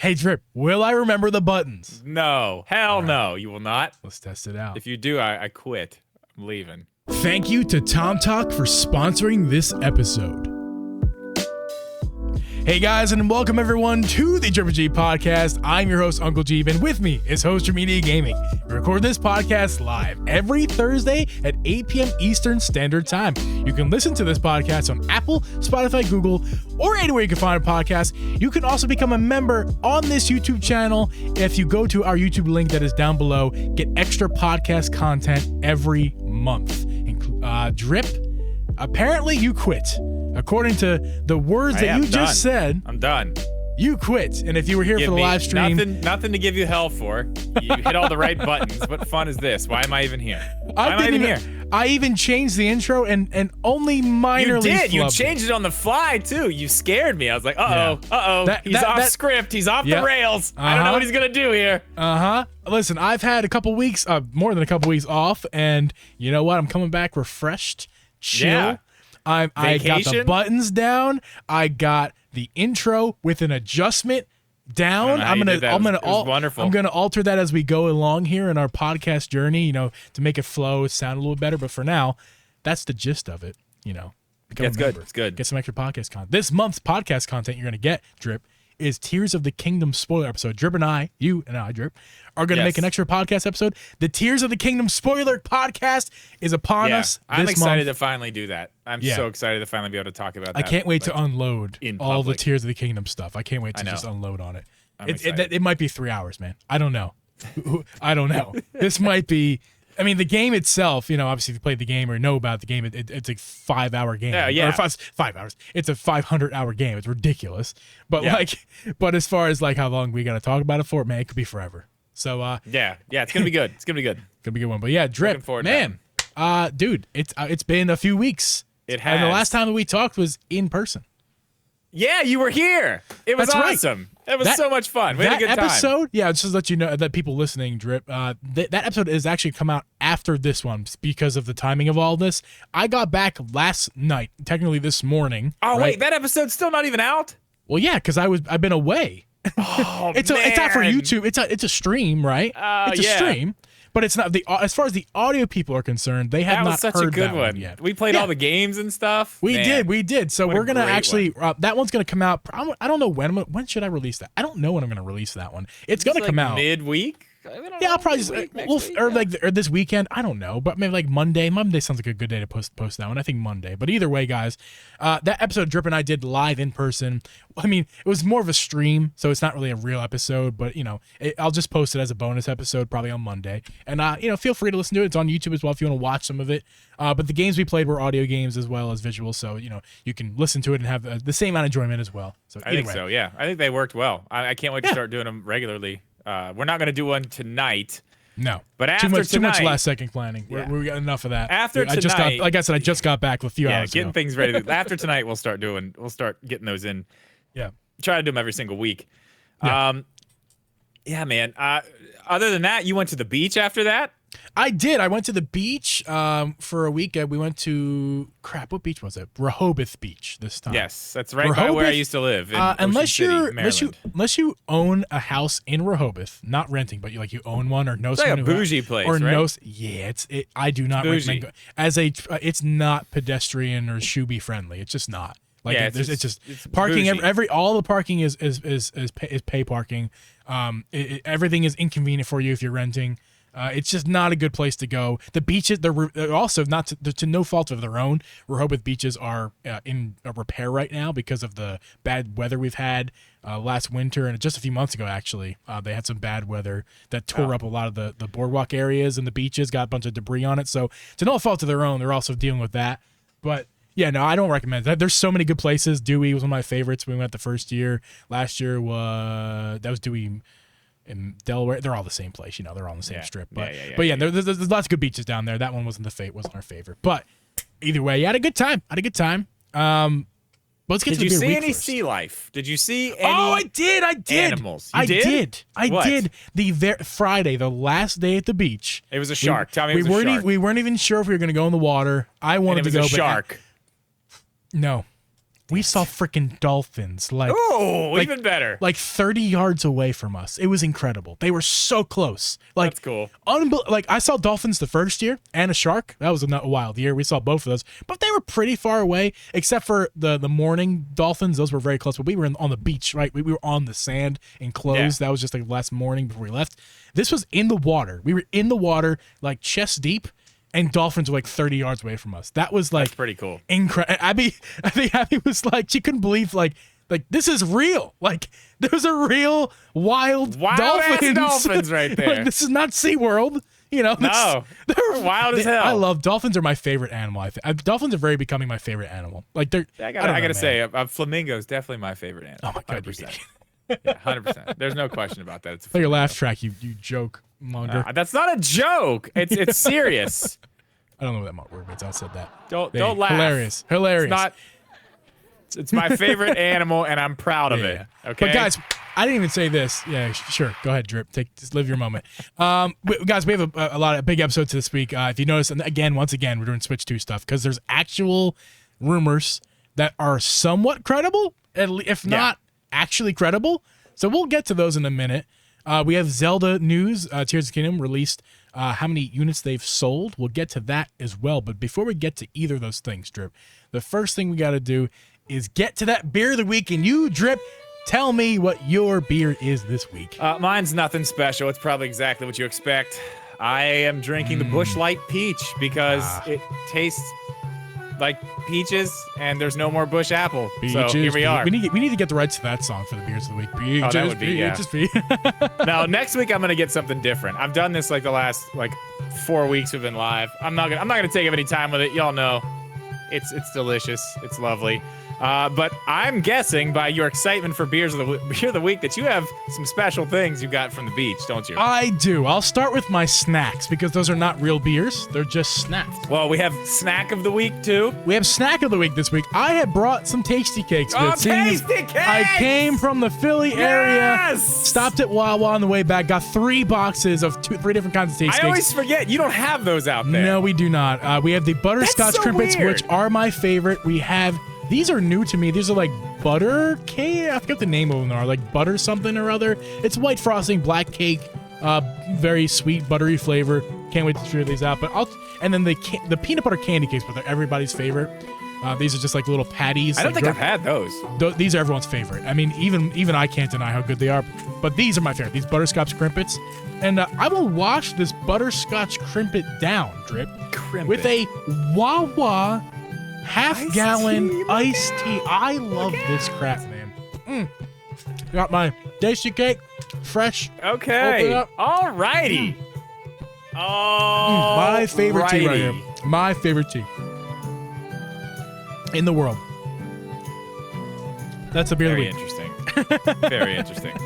Hey, Drip, will I remember the buttons? No. Hell no, you will not. Let's test it out. If you do, I quit. I'm leaving. Thank you to Tomtoc for sponsoring this episode. Hey guys, and welcome everyone to the Uncle Geeb Podcast. I'm your host, Uncle Geeb, and with me is Hoster Media Gaming. We record this podcast live every Thursday at 8 p.m. Eastern Standard Time. You can listen to this podcast on Apple, Spotify, Google, or anywhere you can find a podcast. You can also become a member on this YouTube channel. If you go to our YouTube link that is down below, get extra podcast content every month. Drip, apparently you quit. According to the words that you just said, I'm done. You quit. And if you were here for the live stream, nothing to give you hell for. You hit all the right buttons. What fun is this? Why am I even here? I even changed the intro and only minorly. You did. You changed it on the fly too. You scared me. I was like, he's off script. He's off the rails. I don't know what he's gonna do here. Listen, I've had a couple weeks, more than a couple weeks off, and you know what? I'm coming back refreshed, chill. Yeah. I got the buttons down. I got the intro with an adjustment down. I'm gonna alter that as we go along here in our podcast journey, to make it flow, sound a little better. But for now, that's the gist of it. It's good. It's good. Get some extra podcast content. This month's podcast content you're gonna get, Drip, is Tears of the Kingdom spoiler episode. Drip and I, Drip, are going to make an extra podcast episode. The Tears of the Kingdom spoiler podcast is upon us this I'm excited month. To finally do that. I'm so excited to finally be able to talk about that. I can't wait to unload all the Tears of the Kingdom stuff. I can't wait to just unload on it. It might be 3 hours, man. I don't know. This might be... I mean, the game itself, obviously if you played the game or know about the game, it's a 5-hour game. Yeah. Or 5 hours. It's a 500-hour game. It's ridiculous. But but as far as how long we got to talk about it for, man, it could be forever. So it's gonna be good. It's gonna be good. Gonna be a good one. But yeah, Drip, man, dude, it's been a few weeks. It has. And the last time that we talked was in person. Yeah, you were here. It was awesome. Right. It was so much fun. We had a good time. Episode, just to let you know that people listening, Drip, that episode has actually come out after this one because of the timing of all this. I got back last night, technically this morning. Oh, wait, that episode's still not even out? Well, yeah, because I've been away. Oh, it's not for YouTube. It's a stream, right? It's a stream. But it's not as far as the audio people are concerned, they have not heard that one. That was such a good one yet. We played all the games and stuff. We did. So we're gonna actually that one's gonna come out. I don't know when should I release that. I don't know when I'm gonna release that one. It's gonna come out midweek. I'll probably just or this weekend. I don't know, but maybe Monday. Monday sounds like a good day to post that one. I think Monday. But either way, guys, that episode Drip and I did live in person. I mean, it was more of a stream, so it's not really a real episode. But I'll just post it as a bonus episode probably on Monday. And feel free to listen to it. It's on YouTube as well if you want to watch some of it. But the games we played were audio games as well as visual, so you can listen to it and have the same amount of enjoyment as well. So I think so. Yeah, I think they worked well. I can't wait to start doing them regularly. We're not going to do one tonight. No, but after too much last second planning. We got enough of that. After tonight, I just got back a few hours getting ago. things ready. After tonight, we'll start getting those in. Yeah, try to do them every single week. Yeah, man. Other than that, you went to the beach after that? I did. I went to the beach for a week. We went to what beach was it? Rehoboth Beach this time. Yes, that's right by where I used to live. In unless you own a house in Rehoboth, not renting, but you own one or know someone. It's like a bougie place, right? I do not recommend it's not pedestrian or shoe friendly. It's just not. It's just parking. All the parking is pay parking. Everything is inconvenient for you if you're renting. It's just not a good place to go. The beaches, they're also not to no fault of their own. Rehoboth beaches are in a repair right now because of the bad weather we've had last winter and just a few months ago. Actually, they had some bad weather that tore up a lot of the boardwalk areas and the beaches, got a bunch of debris on it. So to no fault of their own, they're also dealing with that. But yeah, no, I don't recommend that. There's so many good places. Dewey was one of my favorites. We went the first year. Last year was Dewey. In Delaware, they're all the same place, they're all on the same strip. But there's lots of good beaches down there. That one wasn't our favorite. But either way, I had a good time. Let's get to the beer week. Did you see any sea life? Did you see any? Oh, I did. Animals. I did. The Friday, the last day at the beach. It was a shark. Tell me it was a shark. We weren't even sure if we were going to go in the water. I wanted to go. It was a shark. No. We saw freaking dolphins. Even better. Like 30 yards away from us. It was incredible. They were so close. Like, that's cool. Like, I saw dolphins the first year and a shark. That was a wild year. We saw both of those. But they were pretty far away, except for the morning dolphins. Those were very close. But we were on the beach, right? We were on the sand enclosed. Yeah. That was just like last morning before we left. This was in the water. We were in the water, like chest deep. And dolphins were like 30 yards away from us. That was like that's pretty cool. Incredible. I think Abby was like, she couldn't believe like this is real. Like there's a real wild dolphins right there. Like, this is not SeaWorld. You know, no, they're wild as hell. I love dolphins. Are my favorite animal. I think dolphins are very becoming my favorite animal. Like they're. I gotta say, flamingo is definitely my favorite animal. Oh my god, 100%. Yeah, 100%. There's no question about that. It's play your laugh track. You joke monger. That's not a joke. It's serious. I don't know what that word means. I said that. Don't laugh. Hilarious. It's my favorite animal, and I'm proud of it. Okay, but guys, I didn't even say this. Yeah, sure. Go ahead, Drip. Just live your moment. Guys, we have a lot of big episodes this week. If you notice, and once again, we're doing Switch 2 stuff because there's actual rumors that are somewhat credible, if not actually credible. So we'll get to those in a minute. We have Zelda news. Tears of the Kingdom released how many units they've sold. We'll get to that as well. But before we get to either of those things, Drip, the first thing we got to do is get to that beer of the week. And you, Drip, tell me what your beer is this week. Mine's nothing special. It's probably exactly what you expect. I am drinking the Busch Light Peach because it tastes like peaches, and there's no more Busch Apple. Peaches, so here we are. We need to get the rights to that song for the beers of the week. Peaches, that would be, Now next week I'm gonna get something different. I've done this like the last 4 weeks we've been live. I'm not gonna take up any time with it. Y'all know, it's delicious. It's lovely. But I'm guessing by your excitement for beer of the week that you have some special things you got from the beach, don't you? I do. I'll start with my snacks because those are not real beers. They're just snacks. Well, we have snack of the week too. We have snack of the week this week. I had brought some Tasty Cakes. Tasty Cakes! I came from the Philly area, stopped at Wawa on the way back, got 3 boxes of 3 different kinds of Tasty Cakes. I always forget you don't have those out there. No, we do not. We have the butterscotch crimpets, which are my favorite. We have. These are new to me. These are like butter cake. I forget the name of them are. Like butter something or other. It's white frosting, black cake, very sweet, buttery flavor. Can't wait to try these out. But and then the peanut butter candy cakes, but they're everybody's favorite. These are just like little patties. I don't think I've had those. These are everyone's favorite. I mean, even I can't deny how good they are. But these are my favorite. These butterscotch crimpets. And I will wash this butterscotch crimpet down, Drip, with a Wawa half-gallon iced tea. I love this crap, man. Got my Tasty Cake, fresh. Okay. Alrighty. My favorite tea right here. My favorite tea in the world. That's a beer of the week. Interesting. Very interesting.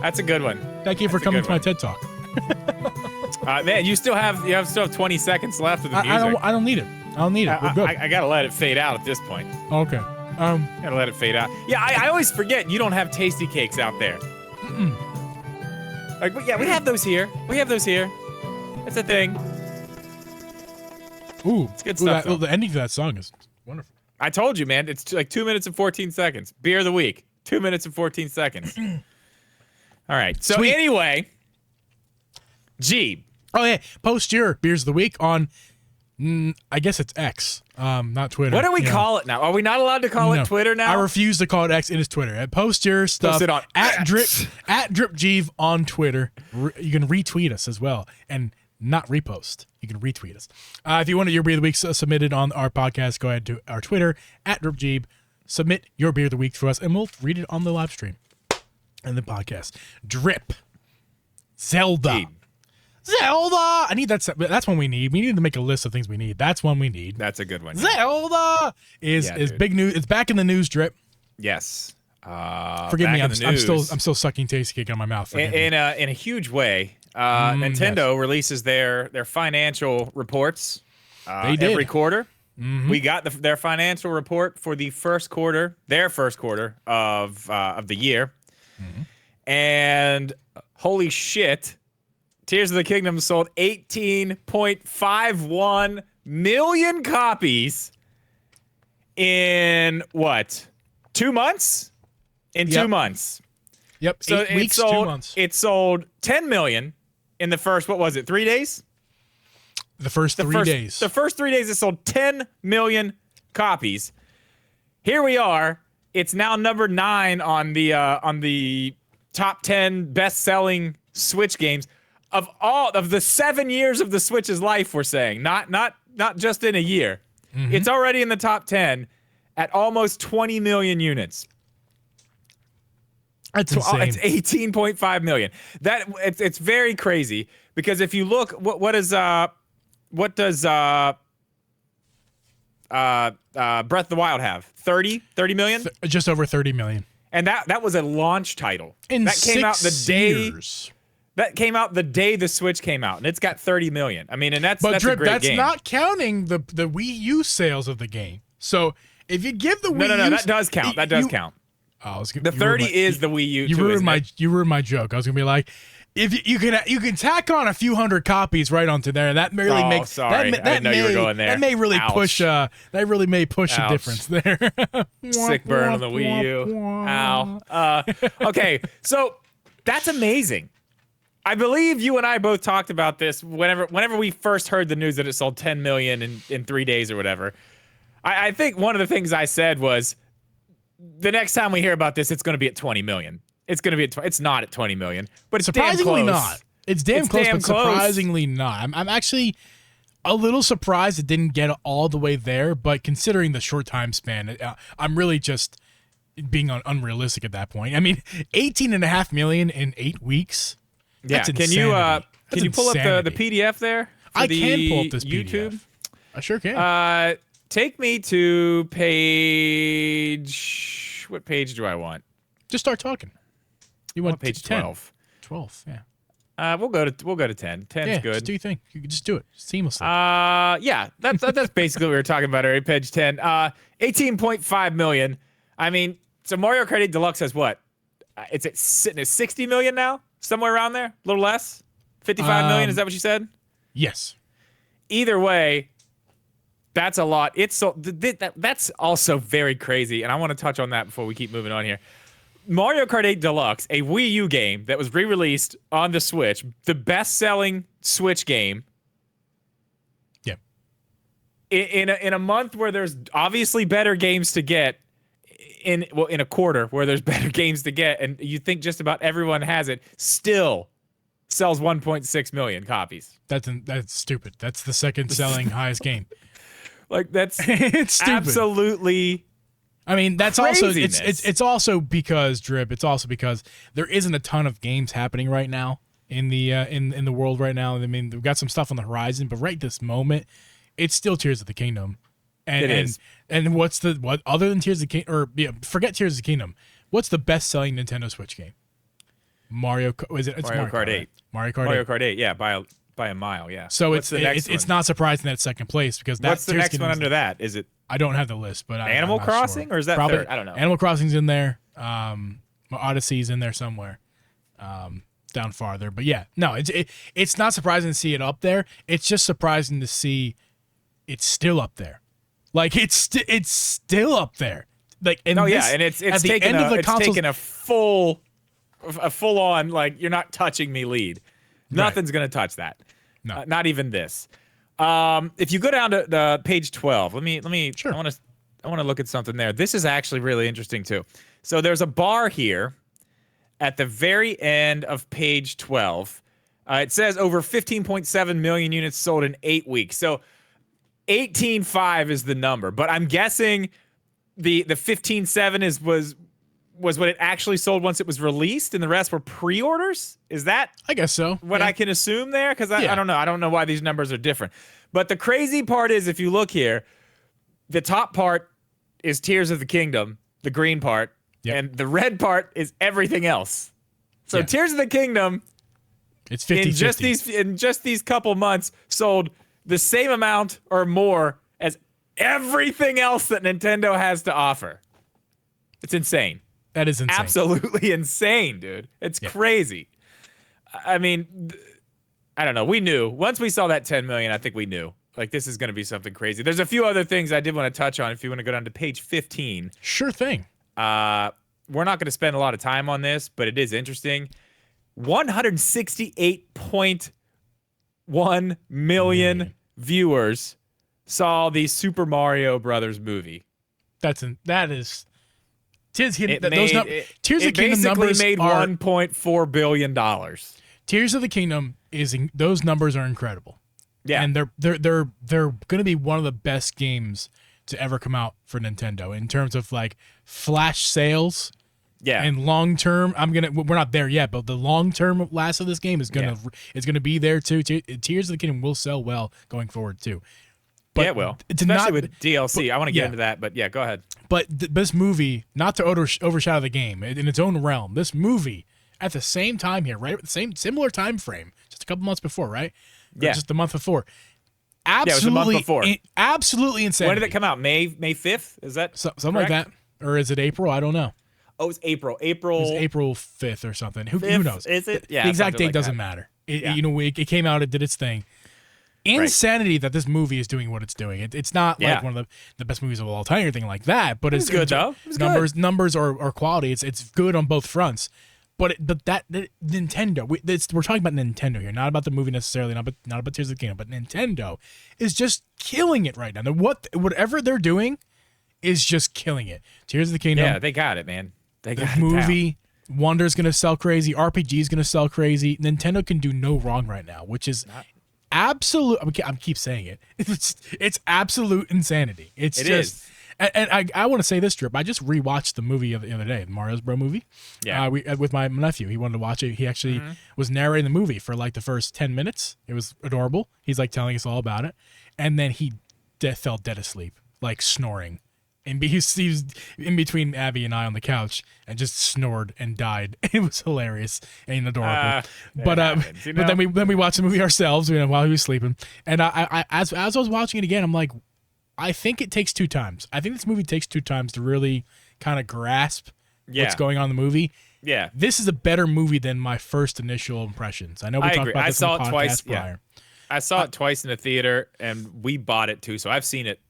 That's a good one. Thank you for coming to my TED Talk. Man, you still have 20 seconds left of the music. I don't need it. I don't need it. We're good. I gotta let it fade out at this point. Okay. Gotta let it fade out. Yeah, I always forget you don't have Tasty Cakes out there. We have those here. It's a thing. Ooh, it's good stuff. The ending to that song is wonderful. I told you, man. It's like 2 minutes and 14 seconds. Beer of the week. 2 minutes and 14 seconds. All right. So anyway, Geeb. Oh yeah, post your beers of the week on. I guess it's X, not Twitter. What do we call it now? Are we not allowed to call it Twitter now? I refuse to call it X. It is Twitter. And post your stuff post it on at DripGeeb on Twitter. You can retweet us as well, and not repost. You can retweet us. If you want your beer of the week submitted on our podcast, go ahead to our Twitter at DripGeeb. Submit your beer of the week to us, and we'll read it on the live stream and the podcast. Drip. Zelda. Geeb. Zelda! I need that. That's one we need. We need to make a list of things we need. That's one we need. That's a good one. Zelda is big news. It's back in the news, Drip. Yes. Forgive me. I'm still sucking Tasty Cake on my mouth. In a huge way. Nintendo releases their financial reports. They did. Every quarter. Mm-hmm. We got their financial report for the first quarter, their first quarter of the year, and holy shit. Tears of the Kingdom sold 18.51 million copies in what? 2 months? In 2 months. Yep. So 8 weeks, 2 months. It sold 10 million in the first, what was it, 3 days? The first 3 days. The first 3 days, it sold 10 million copies. Here we are. It's now number 9 on the top 10 best-selling Switch games of all of the 7 years of the Switch's life. We're saying not just in a year. Mm-hmm. It's already in the top 10 at almost 20 million units. That's insane. It's 18.5 million. It's very crazy because if you look, what does Breath of the Wild have? 30 million? Just over 30 million. And that was a launch title. That came out the day. That came out the day the Switch came out, and it's got 30 million. I mean, and that's Drip, a great that's game. not counting the Wii U sales of the game. So if you give the Wii U, that does count. That does count. The 30 is the Wii U. You ruined my joke. I was gonna be like, if you can tack on a few hundred copies right onto there. That really makes. Sorry, I didn't know you were going there. That may really push. That really may push a difference there. Sick burn on the Wii U. Ow. Okay, so that's amazing. I believe you and I both talked about this whenever we first heard the news that it sold 10 million in 3 days or whatever. I think one of the things I said was, the next time we hear about this, it's going to be at 20 million. It's going to be it's not at 20 million, but it's surprisingly damn close. not. It's damn close, but surprisingly not. I'm actually a little surprised it didn't get all the way there, but considering the short time span, I'm really just being unrealistic at that point. I mean, 18.5 million in 8 weeks. Yeah, that's can you pull up the PDF there? I can pull up this YouTube. PDF. I sure can. Take me to page. What page do I want? Just start talking. You want page 10. 12. 12, yeah. We'll go to 10. 10's good. Just do your thing. You can just do it seamlessly. Yeah, that's basically what we were talking about already. Page 10. 18.5 million. I mean, so Mario Kart 8 Deluxe has what? It's sitting at 60 million now, somewhere around there, a little less. 55 million. Is that what you said? Yes. Either way, that's a lot. That's also very crazy, and I want to touch on that before we keep moving on here. Mario Kart 8 Deluxe, a Wii U game that was re-released on the Switch, the best-selling Switch game. Yeah. In a month where there's obviously better games to get, in a quarter where there's better games to get, and you think just about everyone has it, still sells 1.6 million copies. That's stupid. That's the second selling highest game. Like, that's it's stupid. Absolutely. I mean, that's craziness. also it's also because Drip. It's also because there isn't a ton of games happening right now in the in the world right now. I mean, we've got some stuff on the horizon, but right this moment, it's still Tears of the Kingdom. And, it is. And what other than Tears of the Kingdom, forget Tears of the Kingdom. What's the best selling Nintendo Switch game? Mario Kart 8. Right? Mario Kart 8. Yeah, by a mile. Yeah. So it's not surprising that second place because what's the next one under that? Is it? I don't have the list, but Animal Crossing, sure. Or is that probably third? I don't know. Animal Crossing's in there. Odyssey's in there somewhere, down farther. But yeah, no, it's not surprising to see it up there. It's just surprising to see it's still up there. Like it's still up there. Like and it's taken a full on, like, you're not touching me lead. Nothing's gonna touch that. No, not even this. If you go down to the page 12, let me. Sure. I want to look at something there. This is actually really interesting too. So there's a bar here at the very end of page 12. It says over 15.7 million units sold in 8 weeks. So 18.5 is the number, but I'm guessing the 15.7 was what it actually sold once it was released, and the rest were pre-orders? Is that, I guess so, what I can assume there? Because I don't know. I don't know why these numbers are different. But the crazy part is, if you look here, the top part is Tears of the Kingdom, the green part, and the red part is everything else. So Tears of the Kingdom, it's 50-50. in just these couple months, sold the same amount or more as everything else that Nintendo has to offer. It's insane. That is insane. Absolutely insane, dude. It's crazy. I mean, I don't know. We knew. Once we saw that 10 million, I think we knew. Like, this is going to be something crazy. There's a few other things I did want to touch on if you want to go down to page 15. Sure thing. We're not going to spend a lot of time on this, but it is interesting. 168.1 million viewers saw the Super Mario Brothers movie. That is Tears of the Kingdom numbers made are $1.4 billion. Tears of the Kingdom those numbers are incredible. Yeah, and they're going to be one of the best games to ever come out for Nintendo in terms of like flash sales. Yeah, and long term, we're not there yet, but the long term last of this game is gonna be there too. Tears of the Kingdom will sell well going forward too. But yeah, it will, especially with DLC. I want to get into that, but yeah, go ahead. But this movie, not to overshadow the game in its own realm, this movie at the same time here, right, similar time frame, just a couple months before, right? Or just the month before. Absolutely, it was the month before. Absolutely insane. When did it come out? May 5th? Is that something like that, or is it April? I don't know. Oh, it's April. It was April 5th or something. Who knows? Is it? Yeah. The exact date doesn't matter. It came out. It did its thing. Insanity that this movie is doing what it's doing. It's not like one of the best movies of all time or anything like that. But it's good though. It was numbers or quality. It's good on both fronts. But Nintendo. We're talking about Nintendo here, not about the movie necessarily, not about Tears of the Kingdom. But Nintendo is just killing it right now. Whatever they're doing is just killing it. Tears of the Kingdom. Yeah, they got it, man. They got the movie. Wonder's gonna sell crazy. RPG's gonna sell crazy. Nintendo can do no wrong right now, which is absolute. I keep saying it. It's absolute insanity. It is. And I want to say this, Drip. I just rewatched the movie the other day, the Mario's Bro movie. Yeah. With my nephew. He wanted to watch it. He actually was narrating the movie for like the first 10 minutes. It was adorable. He's like telling us all about it, and then he fell dead asleep, like snoring. And he was in between Abby and I on the couch and just snored and died. It was hilarious and adorable. But then we watched the movie ourselves, while he was sleeping. And as I was watching it again, I'm like, I think it takes 2 times. I think this movie takes 2 times to really kind of grasp what's going on in the movie. Yeah, this is a better movie than my first initial impressions. I know we talked about this on the podcast prior. I saw it twice in the theater, and we bought it too, so I've seen it.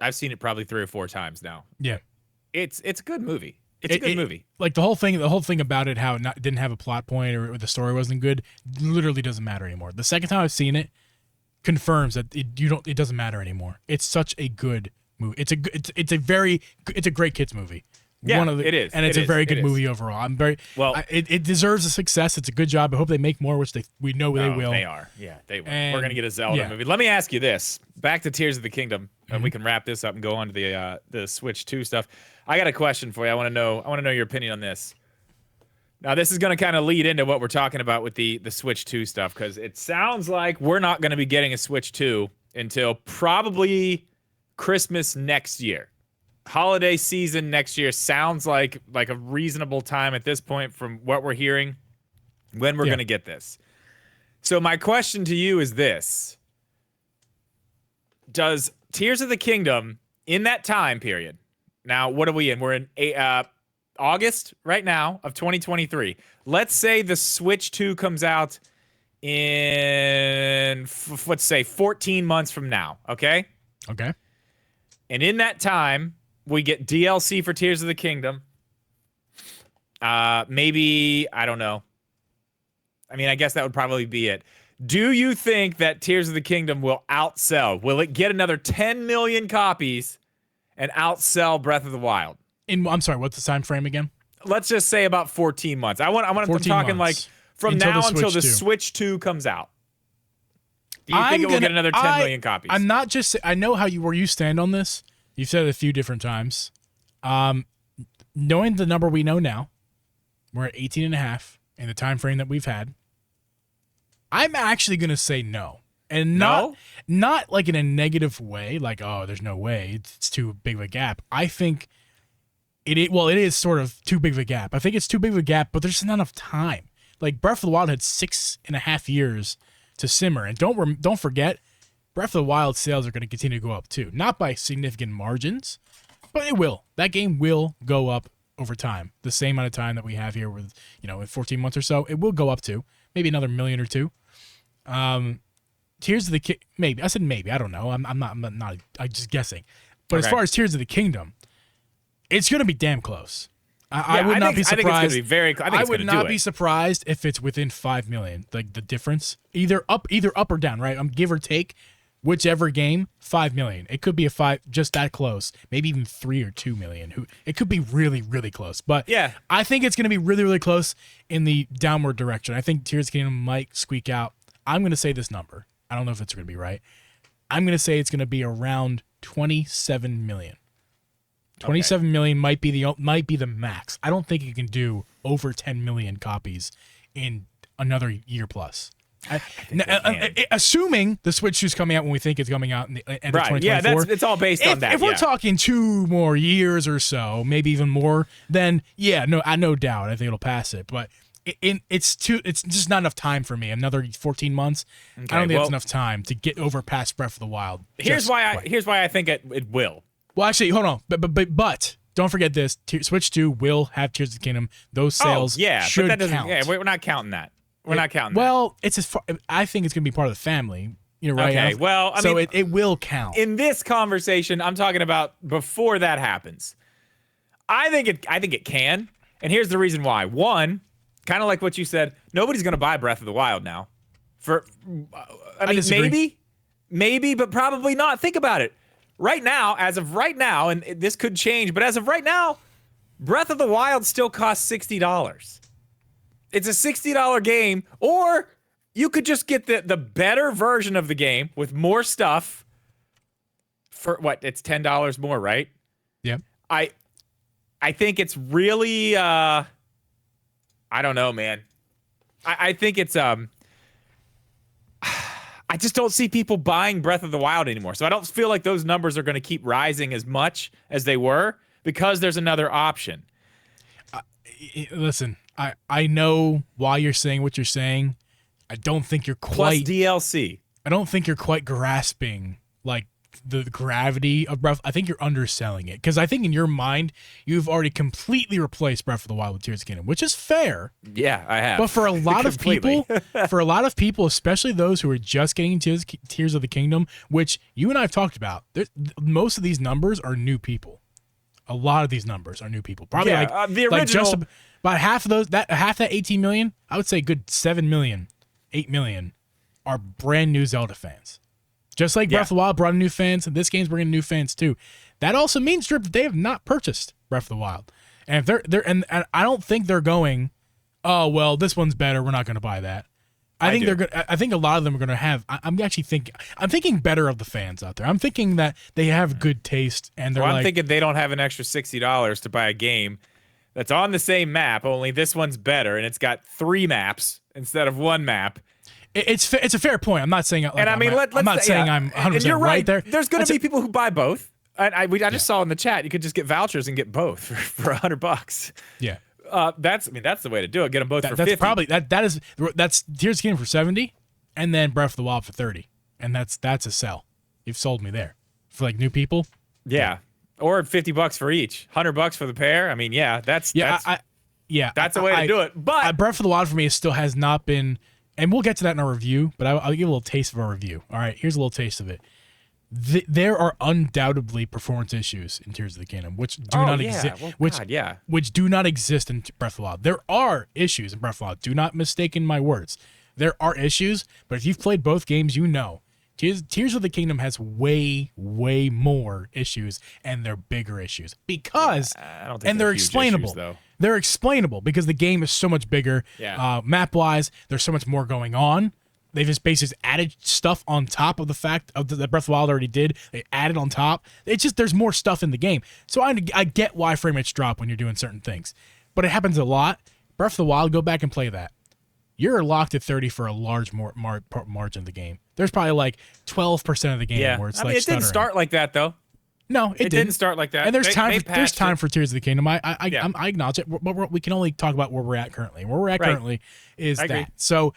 I've seen it probably 3 or 4 times now. Yeah, it's a good movie. It's a good movie. Like the whole thing about it, how it didn't have a plot point or the story wasn't good, literally doesn't matter anymore. The second time I've seen it confirms that it doesn't matter anymore. It's such a good movie. It's a great kids movie. Yeah, it is, and it's a very good movie overall. I'm very well. It deserves a success. It's a good job. I hope they make more, which we know they will. They are. Yeah, they will. We're gonna get a Zelda movie. Let me ask you this: back to Tears of the Kingdom, and we can wrap this up and go on to the Switch 2 stuff. I got a question for you. I want to know your opinion on this. Now, this is going to kind of lead into what we're talking about with the Switch 2 stuff, because it sounds like we're not going to be getting a Switch 2 until probably Christmas next year. Holiday season next year sounds like a reasonable time at this point from what we're hearing when we're going to get this. So my question to you is this. Does Tears of the Kingdom, in that time period, now what are we in? We're in August right now of 2023. Let's say the Switch 2 comes out in, let's say, 14 months from now, okay? Okay. And in that time, we get DLC for Tears of the Kingdom. Maybe, I don't know. I mean, I guess that would probably be it. Do you think that Tears of the Kingdom will outsell? Will it get another 10 million copies and outsell Breath of the Wild? I'm sorry, what's the time frame again? Let's just say about 14 months. I'm talking like from now until the Switch 2 comes out. Do you think it will get another 10 million copies? I'm not just. I know where you stand on this. You've said it a few different times. Knowing the number we know now, we're at 18 and a half in the time frame that we've had. I'm actually going to say no. And not like in a negative way, like, oh, there's no way. It's too big of a gap. I think it is sort of too big of a gap. I think it's too big of a gap, but there's just not enough time. Like, Breath of the Wild had 6.5 years to simmer. And don't forget, Breath of the Wild sales are going to continue to go up too. Not by significant margins, but it will. That game will go up over time. The same amount of time that we have here with, in 14 months or so, it will go up to maybe another million or two. Tears of the Kingdom, maybe. I said maybe. I don't know. I'm just guessing. But as far as Tears of the Kingdom, it's going to be damn close. I would not be surprised. I think it's going to be I would not be surprised if it's within $5 million. Like the difference, either up or down, right? Give or take, whichever game, $5 million. It could be just that close, maybe even $3 or $2 million. It could be really, really close. But yeah, I think it's going to be really, really close in the downward direction. I think Tears of the Kingdom might squeak out. I'm going to say this number. I don't know if it's going to be right. I'm going to say it's going to be around 27 million. 27 million might be the max. I don't think it can do over 10 million copies in another year plus. Assuming the Switch 2 is coming out when we think it's coming out in the end of 2024. Yeah, it's all based on that. If we're talking 2 more years or so, maybe even more, then no doubt I think it'll pass it. But it's just not enough time for me. Another 14 months. Okay, I don't think it's enough time to get over past Breath of the Wild. Here's why I think it will. Well, actually, hold on. But don't forget this. Switch 2 will have Tears of the Kingdom. Those sales should but that count. Yeah, we're not counting that. We're not counting that. I think it's going to be part of the family. You're right. Okay, well, I mean, it will count. In this conversation, I'm talking about before that happens. I think it can. And here's the reason why. One, kind of like what you said, nobody's going to buy Breath of the Wild now. I mean, maybe, but probably not. Think about it. Right now, as of right now, and this could change, but as of right now, Breath of the Wild still costs $60. It's a $60 game, or you could just get the better version of the game with more stuff for what? It's $10 more, right? Yeah. I think it's really I don't know, man. I think it's I just don't see people buying Breath of the Wild anymore. So I don't feel like those numbers are going to keep rising as much as they were because there's another option. Listen, I know why you're saying what you're saying. I don't think you're quite... Plus DLC. I don't think you're quite grasping, like, the gravity of Breath. I think you're underselling it. Because I think in your mind, you've already completely replaced Breath of the Wild with Tears of the Kingdom, which is fair. Yeah, I have. But for a lot of people, especially those who are just getting Tears of the Kingdom, which you and I have talked about, most of these numbers are new people. A lot of these numbers are new people. Probably the original. About half of those, half that 18 million, I would say a good 7 million, 8 million are brand new Zelda fans. Just like Breath of the Wild brought in new fans, and this game's bringing new fans too. That also means, Drip, that they have not purchased Breath of the Wild. And if they're and I don't think they're going, oh well, this one's better, we're not going to buy that. I think a lot of them are going to have. I'm thinking better of the fans out there. I'm thinking that they have good taste, and they're I'm thinking they don't have an extra $60 to buy a game that's on the same map, only this one's better, and it's got 3 maps instead of 1 map. It's a fair point. I'm not saying I'm not saying I'm 100% you're right there. There's going to be people who buy both. I just saw in the chat you could just get vouchers and get both for $100. Yeah. That's the way to do it. Get them both for 50. That's probably that's Tears of the Kingdom for 70, and then Breath of the Wild for 30, and that's a sell. You've sold me there for like new people. Yeah. Or $50 for each, $100 for the pair. I mean, that's the way to do it. But Breath of the Wild for me still has not been. And we'll get to that in our review, but I'll give a little taste of our review. All right, here's a little taste of it. There are undoubtedly performance issues in Tears of the Kingdom, which do not exist. Which do not exist in Breath of the Wild. There are issues in Breath of the Wild. Do not mistake my words. There are issues, but if you've played both games, you know. Tears of the Kingdom has way, way more issues, and they're bigger issues because, and they're explainable. Issues, though. They're explainable because the game is so much bigger. Map-wise, there's so much more going on. They just basically added stuff on top of the fact of that Breath of the Wild already did. They added on top. It's just there's more stuff in the game. So I get why frame rates drop when you're doing certain things, but it happens a lot. Breath of the Wild, go back and play that. You're locked at 30 for a large margin of the game. There's probably like 12% of the game where it's like it didn't start like that though. No, it didn't start like that. And there's time for Tears of the Kingdom. I acknowledge it, but we can only talk about where we're at currently. Where we're at currently is that. So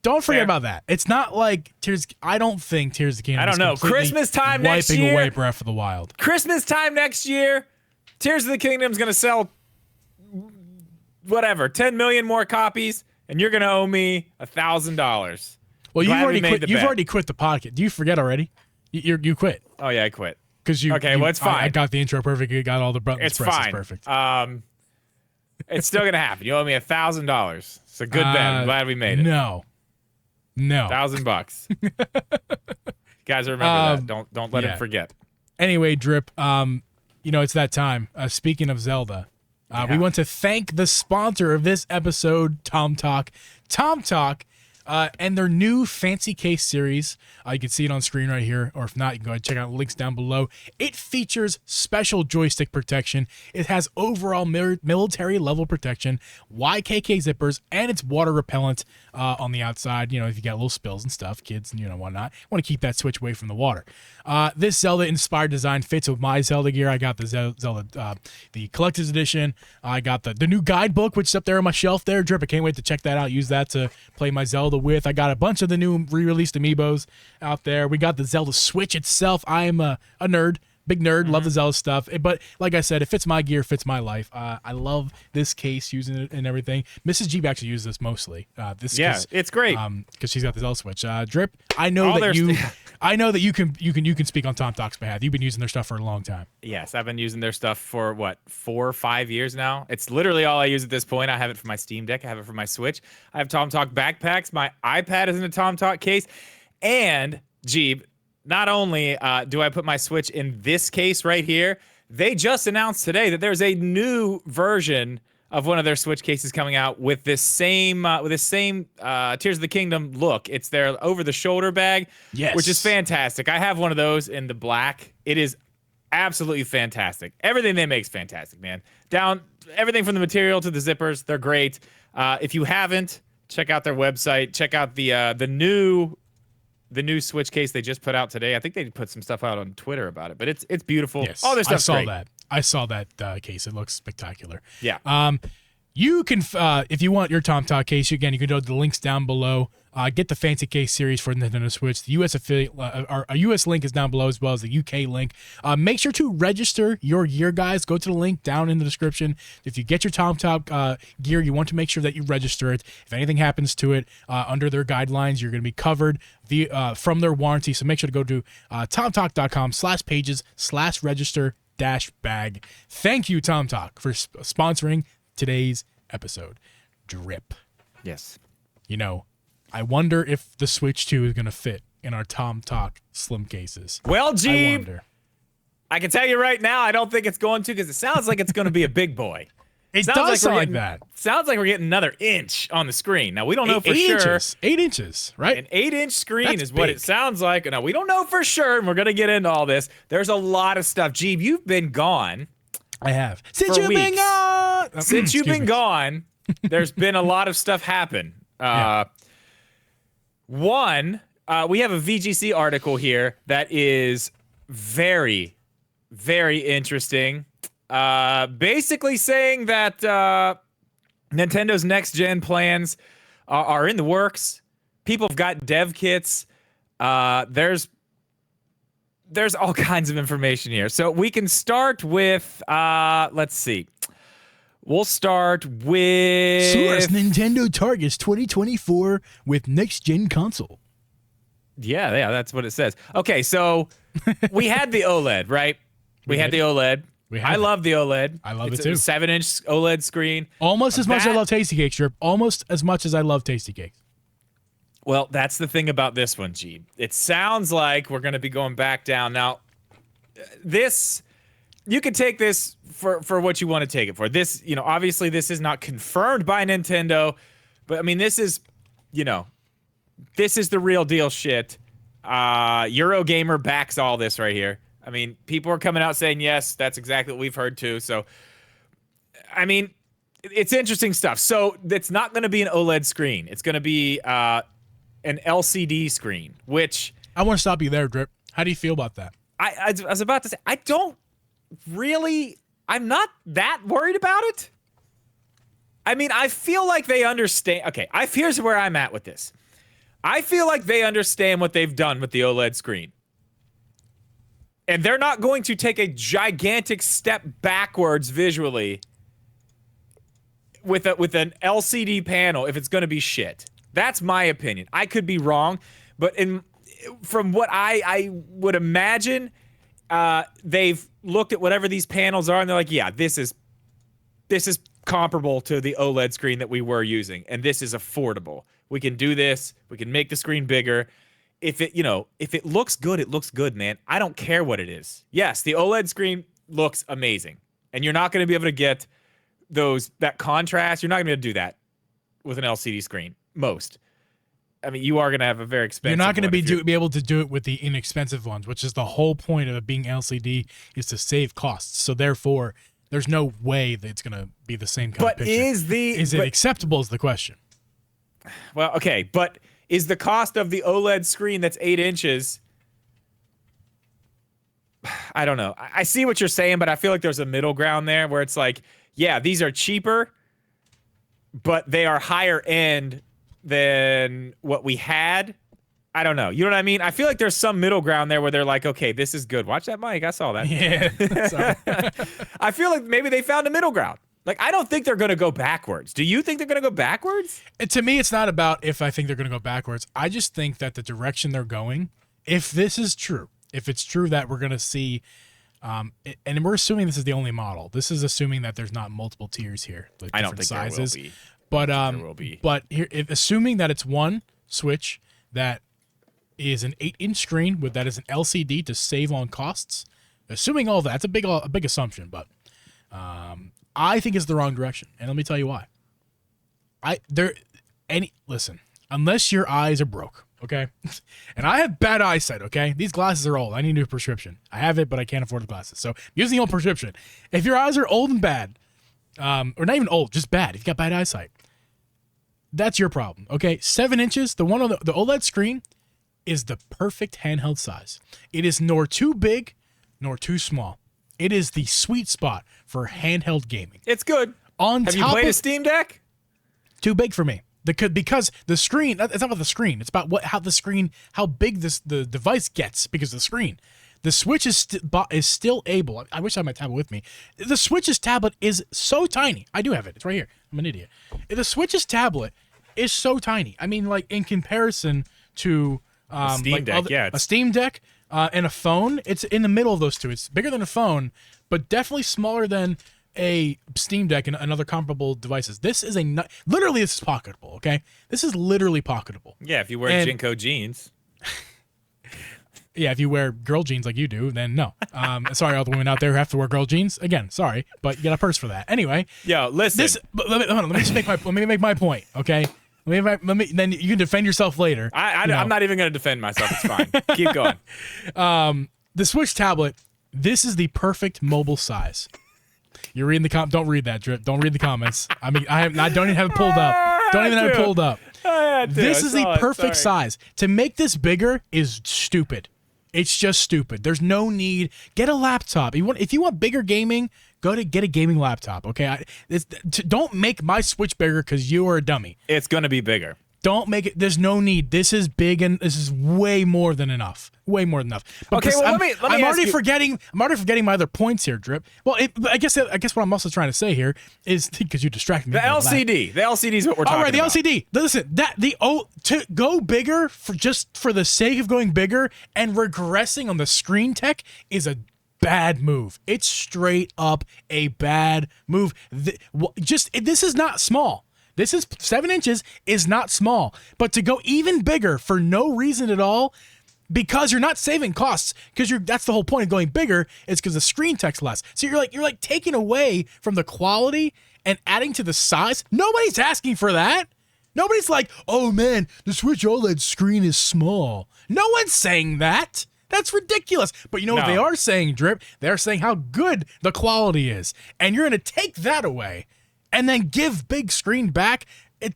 don't forget about that. It's not like Tears. I don't think Tears of the Kingdom. I don't know. Christmas time next year. Wiping away Breath of the Wild. Christmas time next year. Tears of the Kingdom's gonna sell whatever 10 million more copies, and you're gonna owe me $1,000. Well, you've already quit the podcast. Do you forget already? You quit. Oh yeah, I quit. Because well, it's fine. I got the intro perfect. You got all the buttons pressed perfect. It's still gonna happen. You owe me $1,000. It's a good bet. I'm glad we made it. No. $1,000. Guys, remember that. Don't let him forget. Anyway, Drip. It's that time. Speaking of Zelda, we want to thank the sponsor of this episode, Tomtoc. Tomtoc. And their new FancyCase series, you can see it on screen right here, or if not, you can go ahead and check out the links down below. It features special joystick protection. It has overall military level protection, YKK zippers, and it's water repellent on the outside. If you got little spills and stuff, kids and whatnot, want to keep that Switch away from the water. This Zelda-inspired design fits with my Zelda gear. I got the Zelda, the Collector's Edition. I got the new guidebook, which is up there on my shelf there. Drip, I can't wait to check that out. Use that to play my Zelda with. I got a bunch of the new re-released amiibos out there. We got the Zelda Switch itself. I am a nerd, big nerd, love the Zelda stuff. But like I said, it fits my gear, fits my life. I love this case, using it and everything. Mrs. Jeeb actually uses this mostly. It's great because she's got the Zelda Switch. Drip, I know that you can speak on Tomtoc's behalf. You've been using their stuff for a long time. Yes, I've been using their stuff for 4 or 5 years now. It's literally all I use at this point. I have it for my Steam Deck. I have it for my Switch. I have Tomtoc backpacks. My iPad is in a Tomtoc case. And Jeeb, not only do I put my Switch in this case right here, they just announced today that there's a new version of one of their Switch cases coming out with this same Tears of the Kingdom look. It's their over-the-shoulder bag, which is fantastic. I have one of those in the black. It is absolutely fantastic. Everything they make is fantastic, man. Everything from the material to the zippers, they're great. If you haven't, check out their website. Check out the new Switch case they just put out today. I think they put some stuff out on Twitter about it, but it's beautiful. Yes, all this stuff's great. I saw that case. It looks spectacular. Yeah. You can, if you want your Tomtoc case, again, you can go to the links down below. Get the FancyCase series for the Nintendo Switch. The U.S. affiliate, our U.S. link is down below, as well as the U.K. link. Make sure to register your gear, guys. Go to the link down in the description. If you get your Tomtoc gear, you want to make sure that you register it. If anything happens to it under their guidelines, you're going to be covered from their warranty. So make sure to go to tomtoc.com/pages/register-bag. Thank you, Tomtoc, for sponsoring today's episode. Drip. Yes. I wonder if the Switch 2 is going to fit in our Tomtoc slim cases. Well, Jeeb, I can tell you right now, I don't think it's going to, because it sounds like it's going to be a big boy. It does sound like that. Sounds like we're getting another inch on the screen. Now, we don't know for sure. 8 inches, right? An 8-inch screen That's is what big. it sounds like. Now, we don't know for sure, and we're going to get into all this. There's a lot of stuff. Jeeb, you've been gone. I have. Since you've been gone. Since you've been gone, there's been a lot of stuff happen. One, we have a VGC article here that is very, very interesting. Basically saying that Nintendo's next-gen plans are in the works. People have got dev kits. There's all kinds of information here. So we can start with, let's see. We'll start with... Source, Nintendo targets 2024 with next-gen console. Yeah, that's what it says. Okay, so we had the OLED, right? We had the OLED. I love the OLED. I love it too. It's a 7-inch OLED screen. Almost as much as I love Tasty Cakes, Drip. Almost as much as I love Tasty Cakes. Well, that's the thing about this one, Jeeb. It sounds like we're going to be going back down. Now, this... You can take this for what you want to take it for. This, obviously this is not confirmed by Nintendo, but I mean, this is the real deal shit. Eurogamer backs all this right here. I mean, people are coming out saying, yes, that's exactly what we've heard too. So, I mean, it's interesting stuff. So it's not going to be an OLED screen. It's going to be an LCD screen, which... I want to stop you there, Drip. How do you feel about that? I was about to say, I'm not that worried about it. I mean, I feel like they understand. Okay, here's where I'm at with this. I feel like they understand what they've done with the OLED screen. And they're not going to take a gigantic step backwards visually with an LCD panel if it's going to be shit. That's my opinion. I could be wrong, but from what I would imagine, they've looked at whatever these panels are, and they're like, yeah, this is comparable to the OLED screen that we were using, and this is affordable. We can do this. We can make the screen bigger. If it looks good, it looks good, man. I don't care what it is. Yes, the OLED screen looks amazing, and you're not going to be able to get that contrast. You're not going to be able to do that with an LCD screen. Most. I mean, you are going to have a very expensive. You're not going to be able to do it with the inexpensive ones, which is the whole point of it being LCD, is to save costs. So therefore, there's no way that it's going to be the same kind of picture. Is it acceptable is the question. Well, okay, but is the cost of the OLED screen that's 8 inches? I don't know. I see what you're saying, but I feel like there's a middle ground there where it's like, yeah, these are cheaper, but they are higher end than what we had. I don't know. You know what I mean? I feel like there's some middle ground there where they're like, okay, this is good. Watch that mic. I saw that. Yeah. Sorry. I feel like maybe they found a middle ground. Like, I don't think they're going to go backwards. Do you think they're going to go backwards? To me, it's not about if I think they're going to go backwards. I just think that the direction they're going, if this is true, if it's true that we're going to see, and we're assuming this is the only model. This is assuming that there's not multiple tiers here. Like I don't think sizes. there will be. But there will be. But here, assuming that it's one Switch that is an 8-inch screen that is an LCD to save on costs, assuming all that's a big assumption, but I think it's the wrong direction, and let me tell you why. Listen, unless your eyes are broke, okay, and I have bad eyesight, okay. These glasses are old. I need a new prescription. I have it, but I can't afford the glasses, so I'm using the old prescription. If your eyes are old and bad, or not even old, just bad, if you got bad eyesight, that's your problem, okay? 7 inches, the one on the OLED screen is the perfect handheld size. It is nor too big nor too small. It is the sweet spot for handheld gaming. It's good. Have you played a Steam Deck? Too big for me. Because the screen, it's not about the screen. It's about how big the device gets because of the screen. The Switch is still able. I wish I had my tablet with me. The Switch's tablet is so tiny. I do have it. It's right here. I'm an idiot. The Switch's tablet is so tiny. I mean, like in comparison to a Steam Deck and a phone, it's in the middle of those two. It's bigger than a phone, but definitely smaller than a Steam Deck and other comparable devices. This is literally this is pocketable. Okay, this is literally pocketable. Yeah, if you wear Jinko jeans. Yeah, if you wear girl jeans like you do, then no. Sorry, all the women out there who have to wear girl jeans. Again, sorry, but you get a purse for that. Anyway. Yo, listen. Let me just make my point, okay? Let me. Then you can defend yourself later. I'm not even going to defend myself. It's fine. Keep going. The Switch tablet. This is the perfect mobile size. You're reading the don't read that, Drip. Don't read the comments. I mean, I don't even have it pulled up. Don't even have it pulled up. This is the perfect size. To make this bigger is stupid. It's just stupid. There's no need. Get a laptop. If you want bigger gaming, go to get a gaming laptop, okay? Don't make my Switch bigger because you are a dummy. It's going to be bigger. Don't make it. There's no need. This is big, and this is way more than enough. Way more than enough. But okay, well, let me I'm already forgetting my other points here, Drip. Well, I guess what I'm also trying to say here is because you distracted me. The LCD. The LCD is what we're talking about. All right, the LCD. Listen, to go bigger for the sake of going bigger and regressing on the screen tech is a bad move. It's straight up a bad move. This is not small. This is 7 inches is not small, but to go even bigger for no reason at all, because you're not saving costs, because that's the whole point of going bigger, is because the screen tech's less. So you're like taking away from the quality and adding to the size. Nobody's asking for that. Nobody's like, oh man, the Switch OLED screen is small. No one's saying that. That's ridiculous. But you know what they are saying, Drip? They're saying how good the quality is. And you're going to take that away and then give big screen back.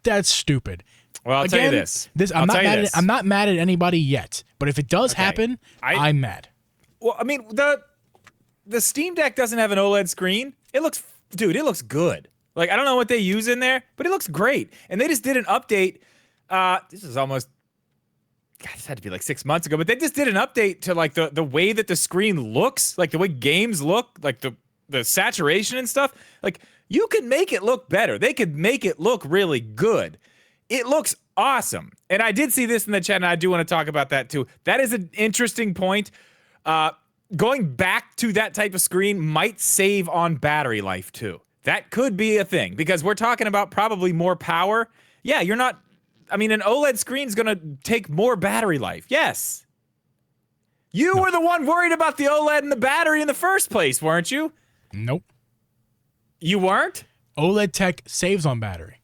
That's stupid. Well, I'll tell you this. I'm not mad at anybody yet. But if it does happen, I'm mad. Well, I mean, the Steam Deck doesn't have an OLED screen. It looks good. Like, I don't know what they use in there, but it looks great. And they just did an update. This is almost... God, this had to be like 6 months ago, but they just did an update to like the way that the screen looks, like the way games look, like the saturation and stuff. Like, you can make it look better. They could make it look really good. It looks awesome. And I did see this in the chat, and I do want to talk about that too. That is an interesting point. Going back to that type of screen might save on battery life too. That could be a thing because we're talking about probably more power. Yeah, you're not, I mean, an OLED screen's gonna take more battery life. Yes. You were the one worried about the OLED and the battery in the first place, weren't you? Nope. You weren't? OLED tech saves on battery.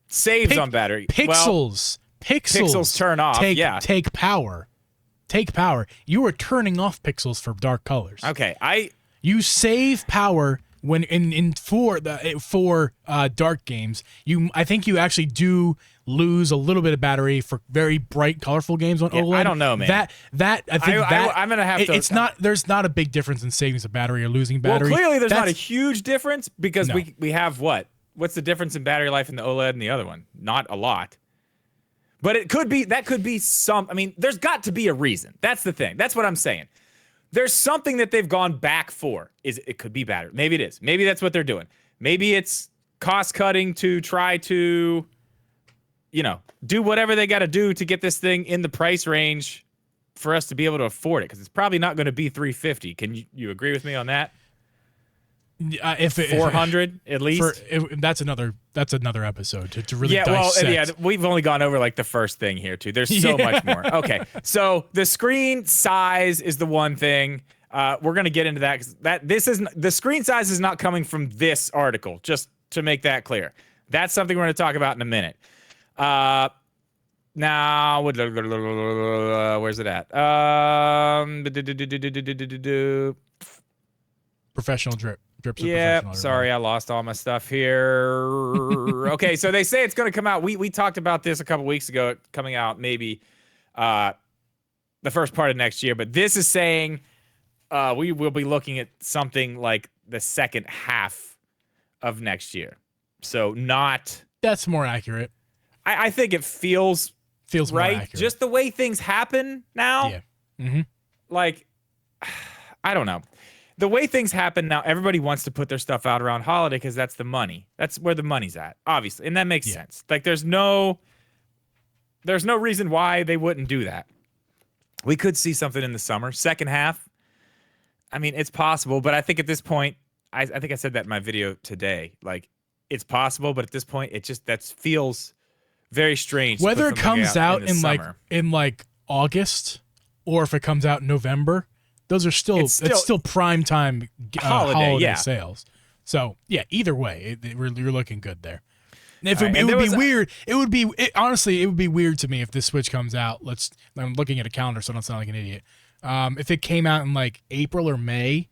Saves on battery. Pixels. Well, pixels turn off. Take power. Take power. You are turning off pixels for dark colors. Okay, you save power when for dark games. I think you actually do lose a little bit of battery for very bright, colorful games on OLED. I don't know, man. I'm gonna have to. It's not. There's not a big difference in savings of battery or losing battery. Well, clearly there's not a huge difference because we have what? What's the difference in battery life in the OLED and the other one? Not a lot. But it could be, that could be some, I mean, there's got to be a reason. That's the thing. That's what I'm saying. There's something that they've gone back for. It could be battery. Maybe it is. Maybe that's what they're doing. Maybe it's cost cutting to try to, do whatever they got to do to get this thing in the price range for us to be able to afford it. Because it's probably not going to be $350. Can you agree with me on that? If $400 at least. That's another episode to really dissect. We've only gone over like the first thing here too. There's so much more. Okay, so the screen size is the one thing. We're gonna get into that because the screen size is not coming from this article. Just to make that clear, that's something we're gonna talk about in a minute. Now, where's it at? Professional drips. Yeah, sorry, I lost all my stuff here. Okay, so they say it's going to come out. We talked about this a couple weeks ago, coming out maybe the first part of next year. But this is saying we will be looking at something like the second half of next year. So not... That's more accurate. I think it feels right. More accurate. Just the way things happen now. Yeah. Mm-hmm. Like, I don't know. The way things happen now, everybody wants to put their stuff out around holiday because that's the money. That's where the money's at, obviously. And that makes sense. Like, there's no reason why they wouldn't do that. We could see something in the summer. Second half, I mean, it's possible. But I think at this point, I think I said that in my video today. Like, it's possible, but at this point, that feels very strange. Whether it comes out in August or if it comes out in November, those are still still prime time holiday sales. So yeah, either way, you're looking good there. And if it would be weird, honestly, it would be weird to me if this Switch comes out. I'm looking at a calendar, so I don't sound like an idiot. If it came out in like April or May,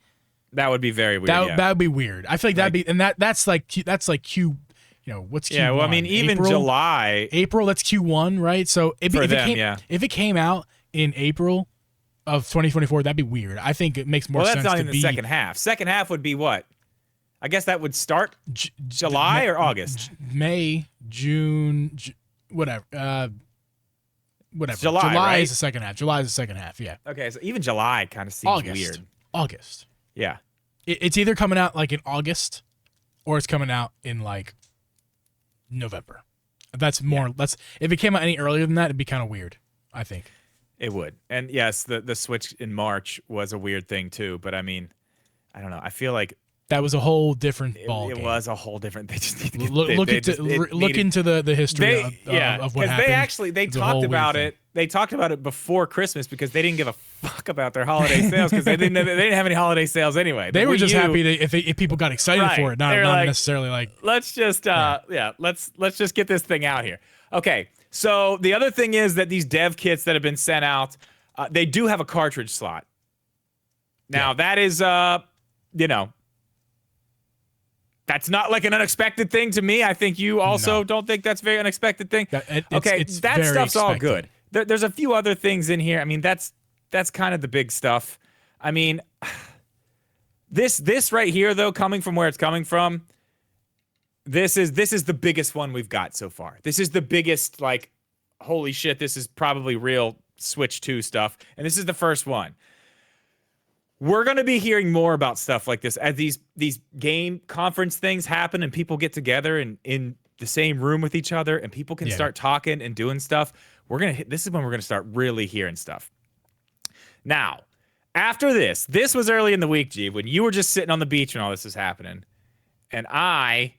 that would be very weird. That would be weird. I feel like that'd be, and that's like Q. What's Q1? Yeah, well, I mean, even April? July, that's Q1, right? So if it came out in April of 2024, that'd be weird. I think it makes more sense. Well, that's not even the second half. Second half would be what? I guess that would start July or August. May, June, whatever. Whatever. July right? is the second half. July is the second half. Yeah. Okay, so even July kind of seems weird. August. Yeah. It's either coming out like in August, or it's coming out in like November. That's more. If it came out any earlier than that, it'd be kind of weird. I think. It would. And yes, the Switch in March was a weird thing too, but I mean, I don't know. I feel like that was a whole different ballgame. It was a whole different. They just need to look into the history of what happened. They talked about it. They talked about it before Christmas because they didn't give a fuck about their holiday sales because they didn't have any holiday sales anyway. They were just happy if people got excited for it, not necessarily like let's just let's just get this thing out here. Okay. So the other thing is that these dev kits that have been sent out, they do have a cartridge slot. Now that is, that's not like an unexpected thing to me. I think you also don't think that's a very unexpected thing. That stuff's all good. There's a few other things in here. I mean, that's kind of the big stuff. I mean, this right here though, coming from where it's coming from. This is the biggest one we've got so far. This is the biggest, like, holy shit, this is probably real Switch 2 stuff. And this is the first one. We're going to be hearing more about stuff like this as these game conference things happen and people get together in the same room with each other and people can start talking and doing stuff, this is when we're gonna start really hearing stuff. Now, after this was early in the week, G, when you were just sitting on the beach when all this was happening, and I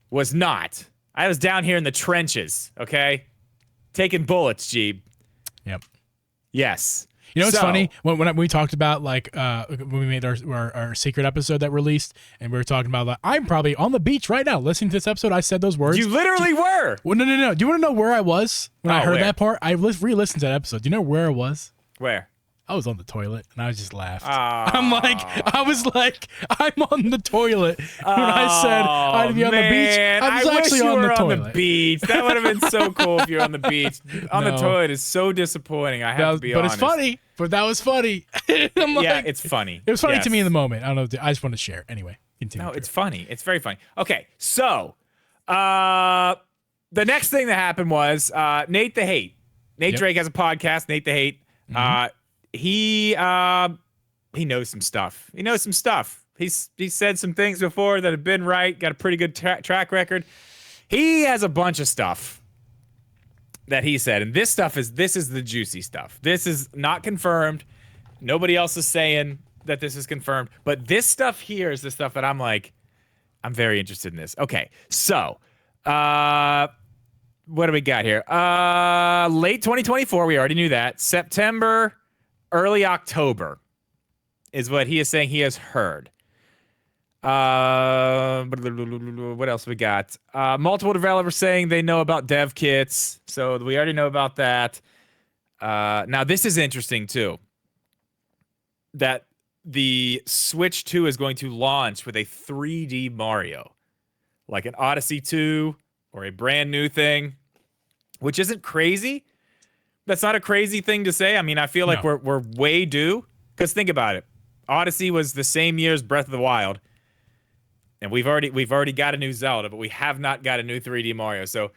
was not. I was down here in the trenches, okay, taking bullets, G. Yep. Yes. You know, it's funny when we talked about when we made our secret episode that released, and we were talking about like, I'm probably on the beach right now listening to this episode. I said those words. You literally were. Well, no. Do you want to know where I was when I heard that part? I re-listened to that episode. Do you know where I was? Where? I was on the toilet, and I just laughed. I was like, I'm on the toilet. When I said I'd be on the beach, I was actually on the toilet. On the beach. That would have been so cool if you were on the beach. The toilet is so disappointing. I have to be honest. But it's funny. But that was funny. It's funny. It was funny to me in the moment. I don't know. I just want to share. Anyway, continue. No, it's funny. It's very funny. Okay, so the next thing that happened was Nate the Hate. Nate Drake has a podcast, Nate the Hate. Mm-hmm. He knows some stuff. He knows some stuff. He's said some things before that have been right. Got a pretty good track record. He has a bunch of stuff that he said, and this is the juicy stuff. This is not confirmed. Nobody else is saying that this is confirmed, but this stuff here is the stuff that I'm very interested in this. Okay, so what do we got here? Late 2024. We already knew that. September. Early October is what he is saying he has heard. What else we got? Multiple developers saying they know about dev kits. So we already know about that. Now, this is interesting, too. That the Switch 2 is going to launch with a 3D Mario. Like an Odyssey 2 or a brand new thing. Which isn't crazy. That's not a crazy thing to say. I mean, I feel like we're way due. Because think about it. Odyssey was the same year as Breath of the Wild. And we've already got a new Zelda, but we have not got a new 3D Mario. So,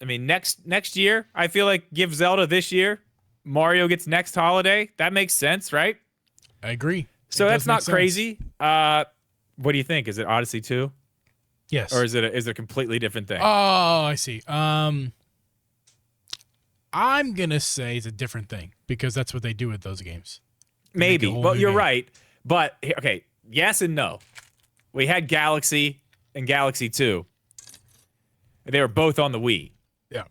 I mean, next year, I feel like give Zelda this year. Mario gets next holiday. That makes sense, right? I agree. So that's not crazy. What do you think? Is it Odyssey 2? Yes. Or is it a completely different thing? Oh, I see. I'm going to say it's a different thing because that's what they do with those games. Maybe. Well, you're right. But, okay, yes and no. We had Galaxy and Galaxy 2. They were both on the Wii. Yeah.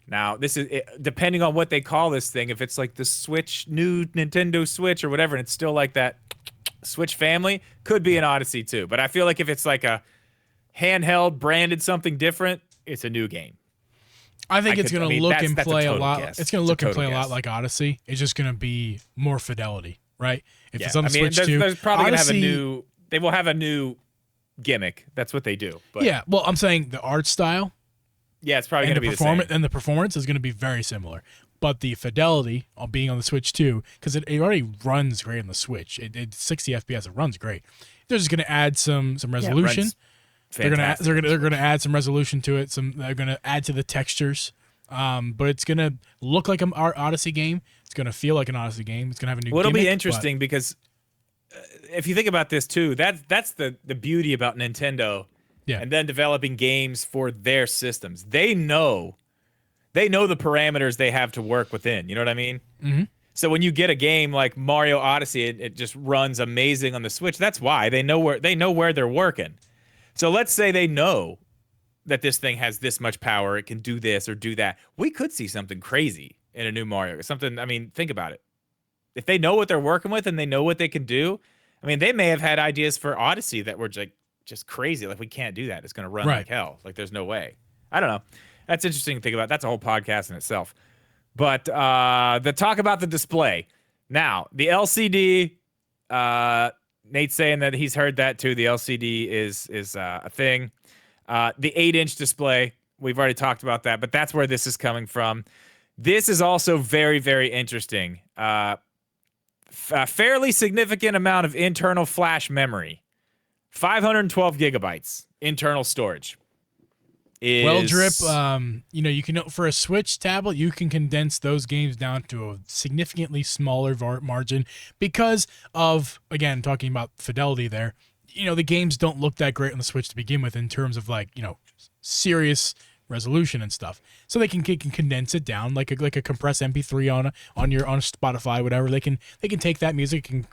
Now, this is depending on what they call this thing. If it's like the Switch, new Nintendo Switch or whatever, and it's still like that Switch family, could be an Odyssey 2. But I feel like if it's like a handheld, branded something different, it's a new game. I think it's going to look and play a lot. It's going to look and play a lot like Odyssey. It's just going to be more fidelity, right? If it's on the Switch 2, there's probably going to have a new. They will have a new gimmick. That's what they do. But yeah, well, I'm saying the art style. Yeah, it's probably going to be the same. And the performance is going to be very similar. But the fidelity of being on the Switch 2, because it already runs great on the Switch. It's 60 FPS. It runs great. They're just going to add some resolution. They're gonna add some resolution to it. They're gonna add to the textures. But it's gonna look like an Odyssey game. It's gonna feel like an Odyssey game. It's gonna have a new. Well, it'll be interesting because if you think about this too, that's the beauty about Nintendo. Yeah. And then developing games for their systems. They know the parameters they have to work within. You know what I mean? Mm-hmm. So when you get a game like Mario Odyssey, it just runs amazing on the Switch. That's why they know where they're working. So let's say they know that this thing has this much power, it can do this or do that. We could see something crazy in a new Mario. Something, I mean, think about it. If they know what they're working with and they know what they can do, I mean, they may have had ideas for Odyssey that were just crazy. Like, we can't do that. It's going to run like hell. Like, there's no way. I don't know. That's interesting to think about. That's a whole podcast in itself. But the talk about the display. Now, the LCD, Nate's saying that he's heard that too. The LCD is a thing. The 8-inch display, we've already talked about that, but that's where this is coming from. This is also very, very interesting. A fairly significant amount of internal flash memory. 512 gigabytes internal storage. Well, Drip, you can, for a Switch tablet, you can condense those games down to a significantly smaller margin because of, again, talking about fidelity there, the games don't look that great on the Switch to begin with in terms of serious resolution and stuff. So they can condense it down like a compressed MP3 on a Spotify, whatever. They can take that music and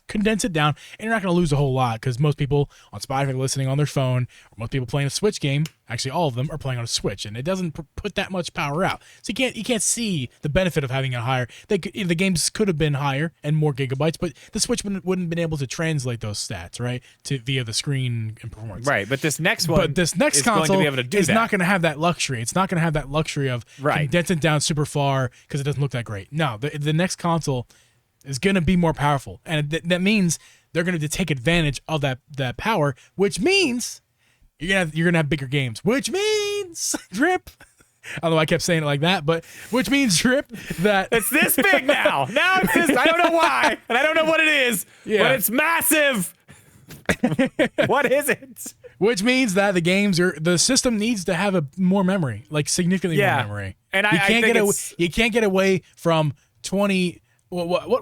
condense it down, and you're not going to lose a whole lot because most people on Spotify are listening on their phone, or most people playing a Switch game. Actually, all of them are playing on a Switch, and it doesn't put that much power out. So you can't see the benefit of having it higher. The games could have been higher and more gigabytes, but the Switch wouldn't have been able to translate those stats via the screen and performance. Right, but this next one, console going to be able to do is that. not going to have that luxury. It's not going to have that luxury of condensing down super far because it doesn't look that great. No, the next console is going to be more powerful, and that means they're going to take advantage of that power, which means you're gonna have bigger games, which means drip. Although I kept saying it like that, but which means drip that it's this big now. Now it's this. I don't know why, and I don't know what it is, but it's massive. What is it? Which means that the system needs to have more memory, like significantly more memory. And you can't get away from 20. What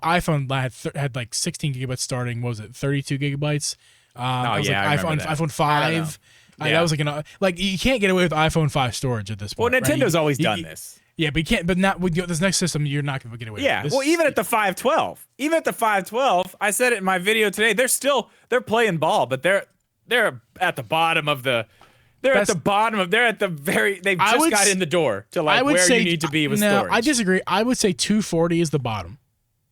iPhone had like 16 gigabytes starting? What was it, 32 gigabytes? iPhone 5. That was you can't get away with iPhone 5 storage at this point. Well, Nintendo's always done this. Yeah, but you can't. But not with this next system, you're not going to get away. Yeah, with this. Well, even at the 512, I said it in my video today. They're playing ball, but they're at the bottom of the. They're at the very. They've just got in the door to where you need to be with storage. I disagree. I would say 240 is the bottom.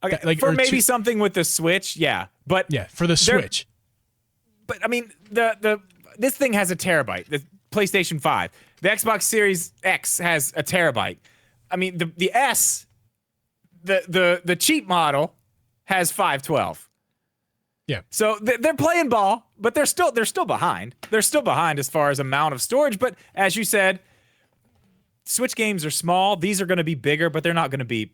Okay, for maybe something with the Switch, but for the Switch. But I mean, this thing has a terabyte. The PlayStation 5, the Xbox Series X has a terabyte. I mean, the S, the cheap model has 512. Yeah. So they're playing ball, but they're still behind. They're still behind as far as amount of storage. But as you said, Switch games are small. These are going to be bigger, but they're not going to be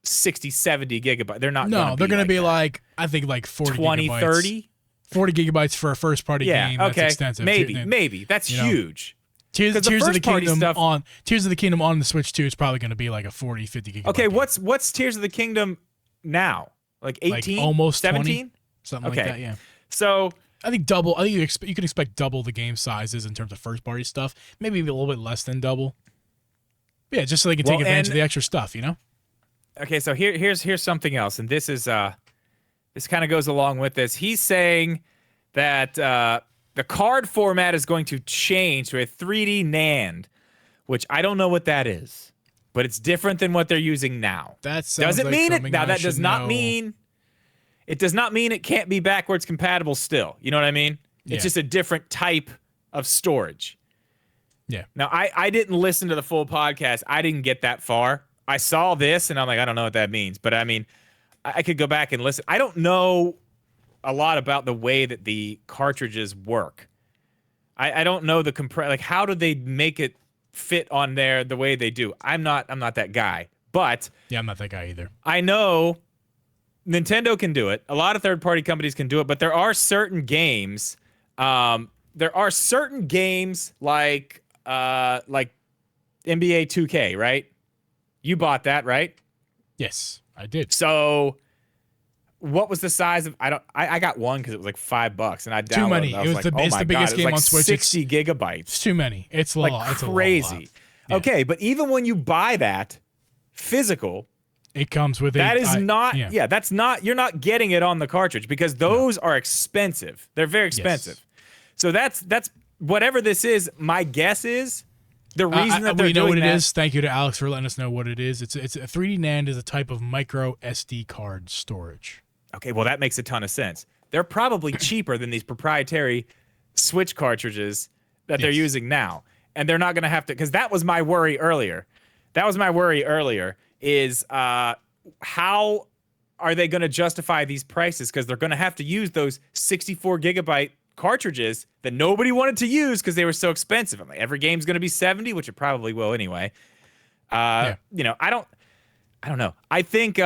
60, 70 gigabytes. They're not. No, they're going to be like I think like 40 20, gigabytes. 30. 40 gigabytes for a first party game. Okay. That's extensive. Maybe that's huge. Tears of the Kingdom on the Switch 2 is probably going to be like a 40, 50 gigabyte. Okay, game. what's Tears of the Kingdom now? Like 18, like almost 17, 20, something like that. Yeah. So I think double. I think you can expect double the game sizes in terms of first party stuff. Maybe a little bit less than double. Yeah, just so they can take advantage of the extra stuff. Okay, so here's something else, and this is this kind of goes along with this. He's saying that the card format is going to change to a 3D NAND, which I don't know what that is, but it's different than what they're using now. That doesn't mean it. Now that does not mean it does not mean it can't be backwards compatible still. You know what I mean? It's just a different type of storage. Yeah. Now I didn't listen to the full podcast. I didn't get that far. I saw this and I'm like, I don't know what that means, but I mean, I could go back and listen. I don't know a lot about the way that the cartridges work. I don't know how do they make it fit on there the way they do? I'm not that guy. But yeah, I'm not that guy either. I know Nintendo can do it. A lot of third-party companies can do it, but there are certain games. There are certain games like NBA 2K, right? You bought that, right? Yes, I did. So, what was the size of? I got one because it was like $5, and I downloaded. Too many. It's the biggest game on Switch. 60 gigabytes. It's too many. It's crazy. Yeah. Okay, but even when you buy that physical, it comes with that's not. You're not getting it on the cartridge because those are expensive. They're very expensive. Yes. So that's whatever this is. My guess is. The reason that we know what it is. Thank you to Alex for letting us know what it is. It's a 3D NAND is a type of micro SD card storage. Okay, well that makes a ton of sense. They're probably cheaper than these proprietary Switch cartridges that they're using now, and they're not going to have to. Because that was my worry earlier. Is how are they going to justify these prices? Because they're going to have to use those 64 gigabyte cartridges that nobody wanted to use because they were so expensive. I'm like, every game's going to be 70, which it probably will anyway. I don't know. I think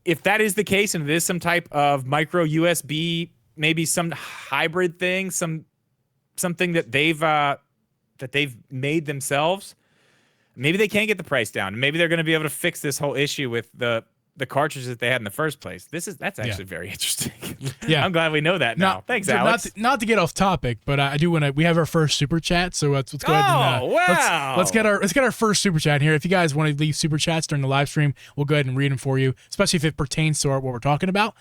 if that is the case and it is some type of micro USB, maybe some hybrid thing, something that they've made themselves, maybe they can get the price down. Maybe they're going to be able to fix this whole issue with the the cartridges that they had in the first place. That's actually very interesting. Yeah, I'm glad we know that now. Thanks, Alex. Not to get off topic, but I do want to. We have our first super chat, so let's go ahead and wow. let's get our first super chat here. If you guys want to leave super chats during the live stream, we'll go ahead and read them for you, especially if it pertains to what we're talking about.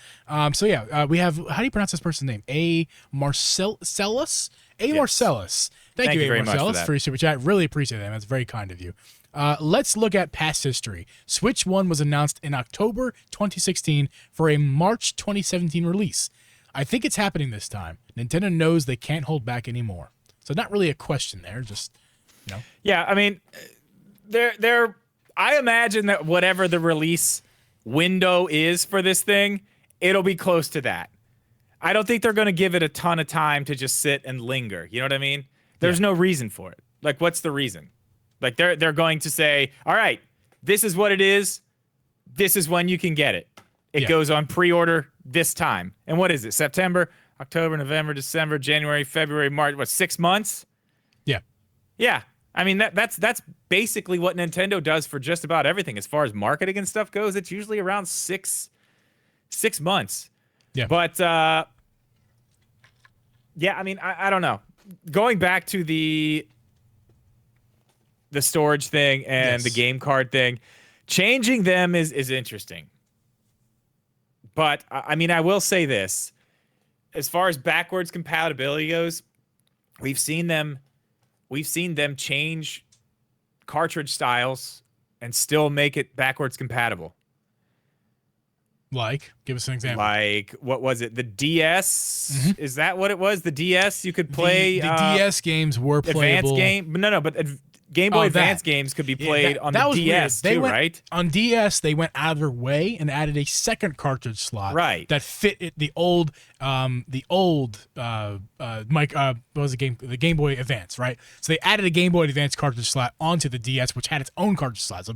We have, how do you pronounce this person's name? A. Marcellus. Marcellus. Thank you, A. Marcellus, for your super chat. Really appreciate that. That's very kind of you. Let's look at past history. Switch 1 was announced in October 2016 for a March 2017 release. I think it's happening this time. Nintendo knows they can't hold back anymore. So not really a question there, just, you know. Yeah, I mean, I imagine that whatever the release window is for this thing, it'll be close to that. I don't think they're going to give it a ton of time to just sit and linger. You know what I mean? There's no reason for it. Like, what's the reason? Like, they're going to say, all right, this is what it is. This is when you can get it. It goes on pre-order this time. And what is it? September, October, November, December, January, February, March. What, 6 months? Yeah. Yeah. I mean, that's basically what Nintendo does for just about everything. As far as marketing and stuff goes, it's usually around six months. Yeah. But, yeah, I mean, I don't know. Going back to the storage thing and the game card thing, changing them is interesting. But I mean, I will say this: as far as backwards compatibility goes, we've seen them change cartridge styles and still make it backwards compatible. Like, give us an example. Like, what was it? The DS? Mm-hmm. Is that what it was? The DS? You could play the DS games were playable. Advanced game? No, but Game Boy Advance games could be played on the DS too, right? On DS, they went out of their way and added a second cartridge slot, that fit the old what was the game? The Game Boy Advance, right? So they added a Game Boy Advance cartridge slot onto the DS, which had its own cartridge slot. So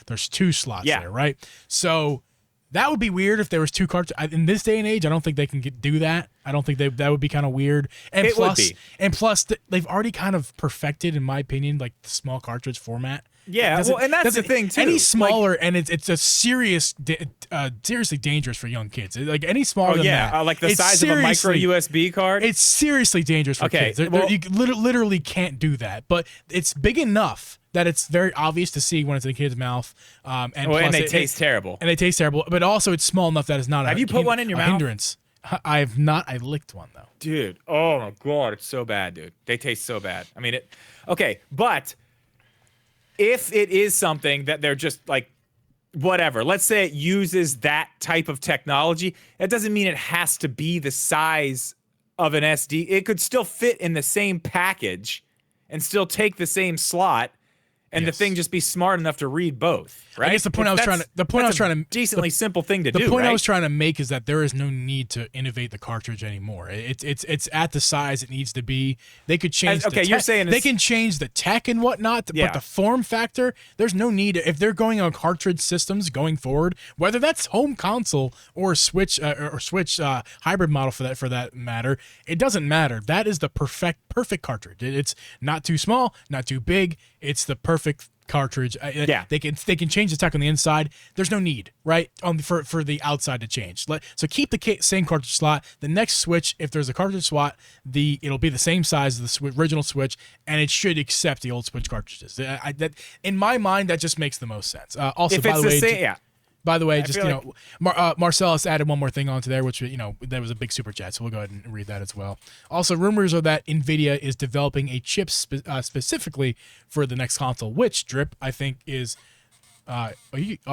there's two slots there, right? So that would be weird if there was two cartridges. In this day and age, I don't think they can do that. I don't think that would be kind of weird. And plus, they've already kind of perfected, in my opinion, like the small cartridge format. Yeah, and that's the thing too. Any smaller, and it's a seriously dangerous for young kids. Like any smaller than that, like the size of a micro USB card. It's seriously dangerous for kids. You literally can't do that. But it's big enough that it's very obvious to see when it's in a kid's mouth. And they taste terrible. And they taste terrible. But also, it's small enough that it's not Have you put one in your mouth? Hindrance. I have not. I licked one though. Dude, oh my god, it's so bad, dude. They taste so bad. I mean, but if it is something that they're just like, whatever, let's say it uses that type of technology, that doesn't mean it has to be the size of an SD. It could still fit in the same package and still take the same slot, and the thing just be smart enough to read both, right? I guess the point I was trying to decently simple thing to do. The point right? I was trying to make is that there is no need to innovate the cartridge anymore. It's at the size it needs to be. They could change. You're saying they can change the tech and whatnot, but the form factor, there's no need. If they're going on cartridge systems going forward, whether that's home console or Switch hybrid model for that matter, it doesn't matter. That is the perfect cartridge. It's not too small, not too big. It's the perfect cartridge. They can change the tech on the inside. There's no need, right, for the outside to change. So keep the same cartridge slot. The next Switch, if there's a cartridge slot, it'll be the same size as the original Switch, and it should accept the old Switch cartridges. In my mind, that just makes the most sense. Also, by the way, just Marcellus added one more thing onto there, which that was a big super chat, so we'll go ahead and read that as well. Also, rumors are that Nvidia is developing a chip specifically for the next console, which Drip I think is. I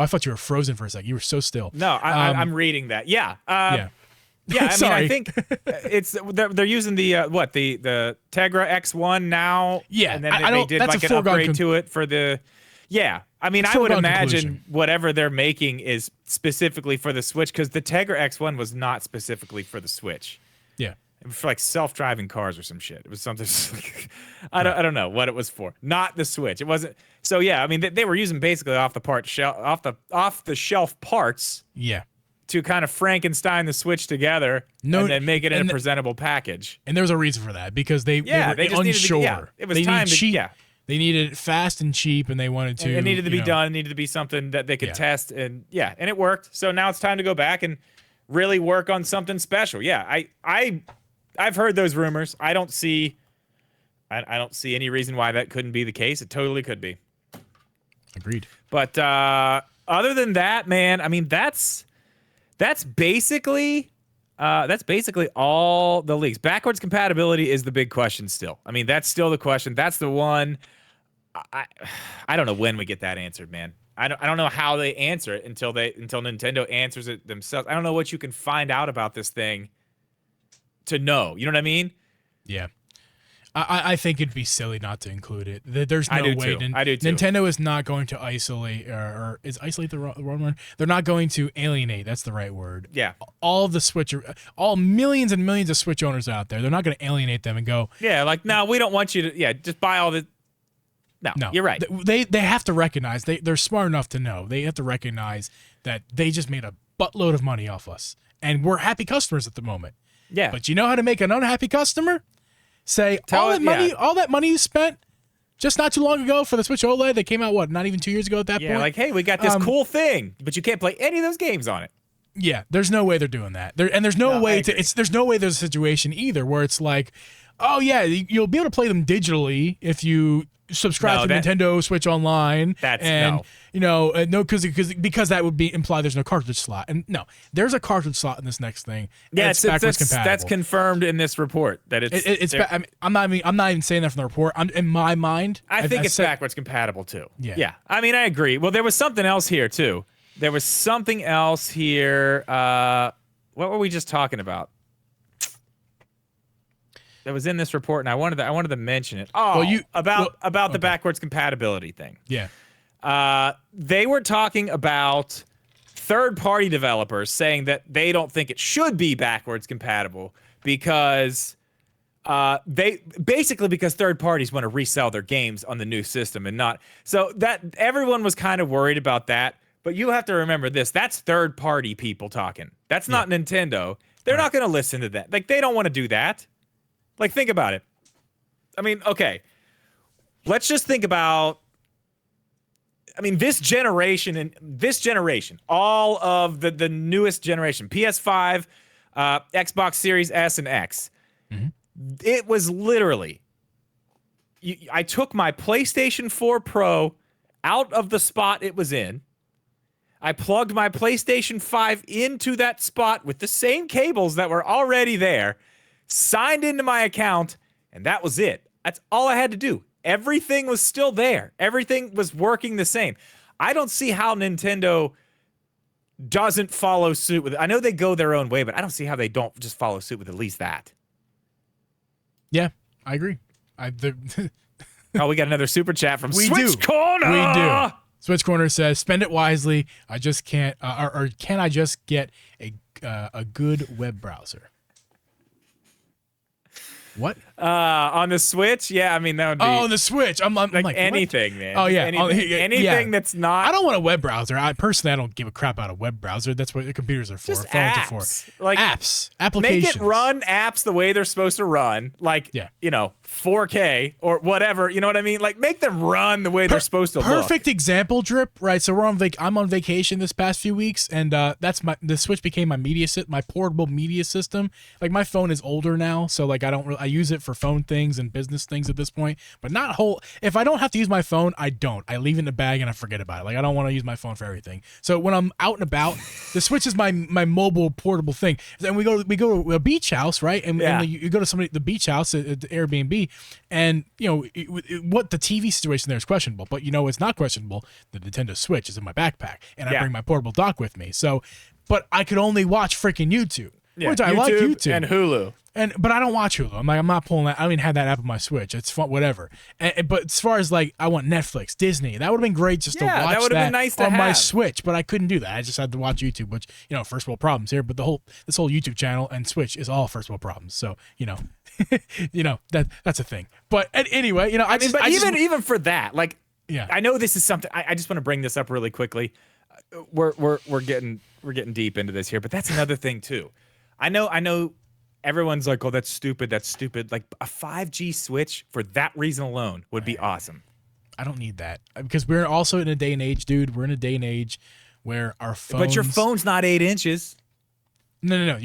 thought you were frozen for a second. You were so still. No, I'm reading that. Yeah. Yeah, I mean, I think they're using the the Tegra X1 now. Yeah, and then they did like an upgrade to it for the. Yeah, I mean, I would imagine whatever they're making is specifically for the Switch, because the Tegra X1 was not specifically for the Switch. Yeah, for like self-driving cars or some shit. It was something. I don't know what it was for. Not the Switch. It wasn't. So yeah, I mean, they were using basically off the shelf parts. Yeah. To kind of Frankenstein the Switch together and then make it in a presentable package. And there was a reason for that, because they were unsure. It was time to. They needed it fast and cheap, and they wanted to. It needed to be done. It needed to be something that they could test, and and it worked. So now it's time to go back and really work on something special. Yeah, I've heard those rumors. I don't see any reason why that couldn't be the case. It totally could be. Agreed. But other than that, man, I mean, that's basically all the leaks. Backwards compatibility is the big question still. I mean, that's still the question. That's the one. I don't know when we get that answered, man. I don't know how they answer it until Nintendo answers it themselves. I don't know what you can find out about this thing to know. You know what I mean? Yeah. I think it'd be silly not to include it. There's no way. I do too. Nintendo is not going to isolate, or is isolate the wrong word? They're not going to alienate. That's the right word. Yeah. All millions and millions of Switch owners out there, they're not going to alienate them and go, yeah, like, no, we don't want you to, just buy all the. No, you're right. They have to recognize, they're smart enough to know. They have to recognize that they just made a buttload of money off us, and we're happy customers at the moment. Yeah. But you know how to make an unhappy customer? Say, all that money you spent just not too long ago for the Switch OLED that came out, not even 2 years ago at that point? Yeah, like, hey, we got this cool thing, but you can't play any of those games on it. Yeah, there's no way they're doing that. There's no way there's a situation either where it's like, oh yeah, you'll be able to play them digitally if you subscribe to Nintendo Switch Online. Because that would imply there's no cartridge slot. And no, there's a cartridge slot in this next thing. Yeah, it's backwards compatible. That's confirmed in this report that it's. I'm not even saying that from the report. In my mind, I think it's backwards compatible too. Yeah. I mean, I agree. Well, there was something else here too. What were we just talking about? That was in this report, and I wanted to mention it. About the backwards compatibility thing. Yeah. They were talking about third-party developers saying that they don't think it should be backwards compatible because because third parties want to resell their games on the new system and not. So that everyone was kind of worried about that. But you have to remember this: that's third-party people talking. That's not Nintendo. They're not going to listen to that. Like, they don't want to do that. Like, think about it. I mean, okay. Let's just think about, this generation, all of the newest generation, PS5, Xbox Series S and X. Mm-hmm. It was literally, I took my PlayStation 4 Pro out of the spot it was in. I plugged my PlayStation 5 into that spot with the same cables that were already there, signed into my account, and that was it. That's all I had to do. Everything was still there. Everything was working the same. I don't see how Nintendo doesn't follow suit with it. I know they go their own way, but I don't see how they don't just follow suit with at least that. Yeah, I agree. We got another super chat from Switch Corner. We do. Switch Corner says, "Spend it wisely. I just can't, or can I just get a good web browser?" What? On the Switch? Yeah, that would be. Oh, on the Switch. I'm like anything, what? man. Oh, yeah. Anything that's not. I don't want a web browser. I don't give a crap about a web browser. That's what the computers are for. Just phones apps. are for. Like apps, applications. Make it run apps the way they're supposed to run. Like, 4K or whatever. You know what I mean? Like, make them run the way they're supposed to look. Perfect example, Drip. Right. So I'm on vacation this past few weeks, and the Switch became my portable media system. Like, my phone is older now, so like I use it for phone things and business things at this point, but not if I don't have to use my phone, I don't. I leave it in the bag and I forget about it. Like, I don't want to use my phone for everything. So when I'm out and about, the Switch is my mobile portable thing. Then we go to a beach house, right? And you go to the beach house at the Airbnb, and what the TV situation there is questionable, but it's not questionable. The Nintendo Switch is in my backpack, and I bring my portable dock with me. So, but I could only watch freaking YouTube. Yeah, which I like YouTube and Hulu. But I don't watch Hulu. I'm not pulling that. I don't even have that app on my Switch. It's fun, whatever. But as far as like, I want Netflix, Disney. That would have been great just to watch that nice on my Switch. But I couldn't do that. I just had to watch YouTube, which first world problems here. But this whole YouTube channel and Switch is all first world problems. So that's a thing. But anyway, even for that, like, I know this is something. I just want to bring this up really quickly. We're getting deep into this here, but that's another thing too. I know everyone's like, oh, that's stupid. Like, a 5G Switch for that reason alone would be awesome. I don't need that because we're also in a day and age, dude. We're in a day and age where our phones. But your phone's not 8 inches. No.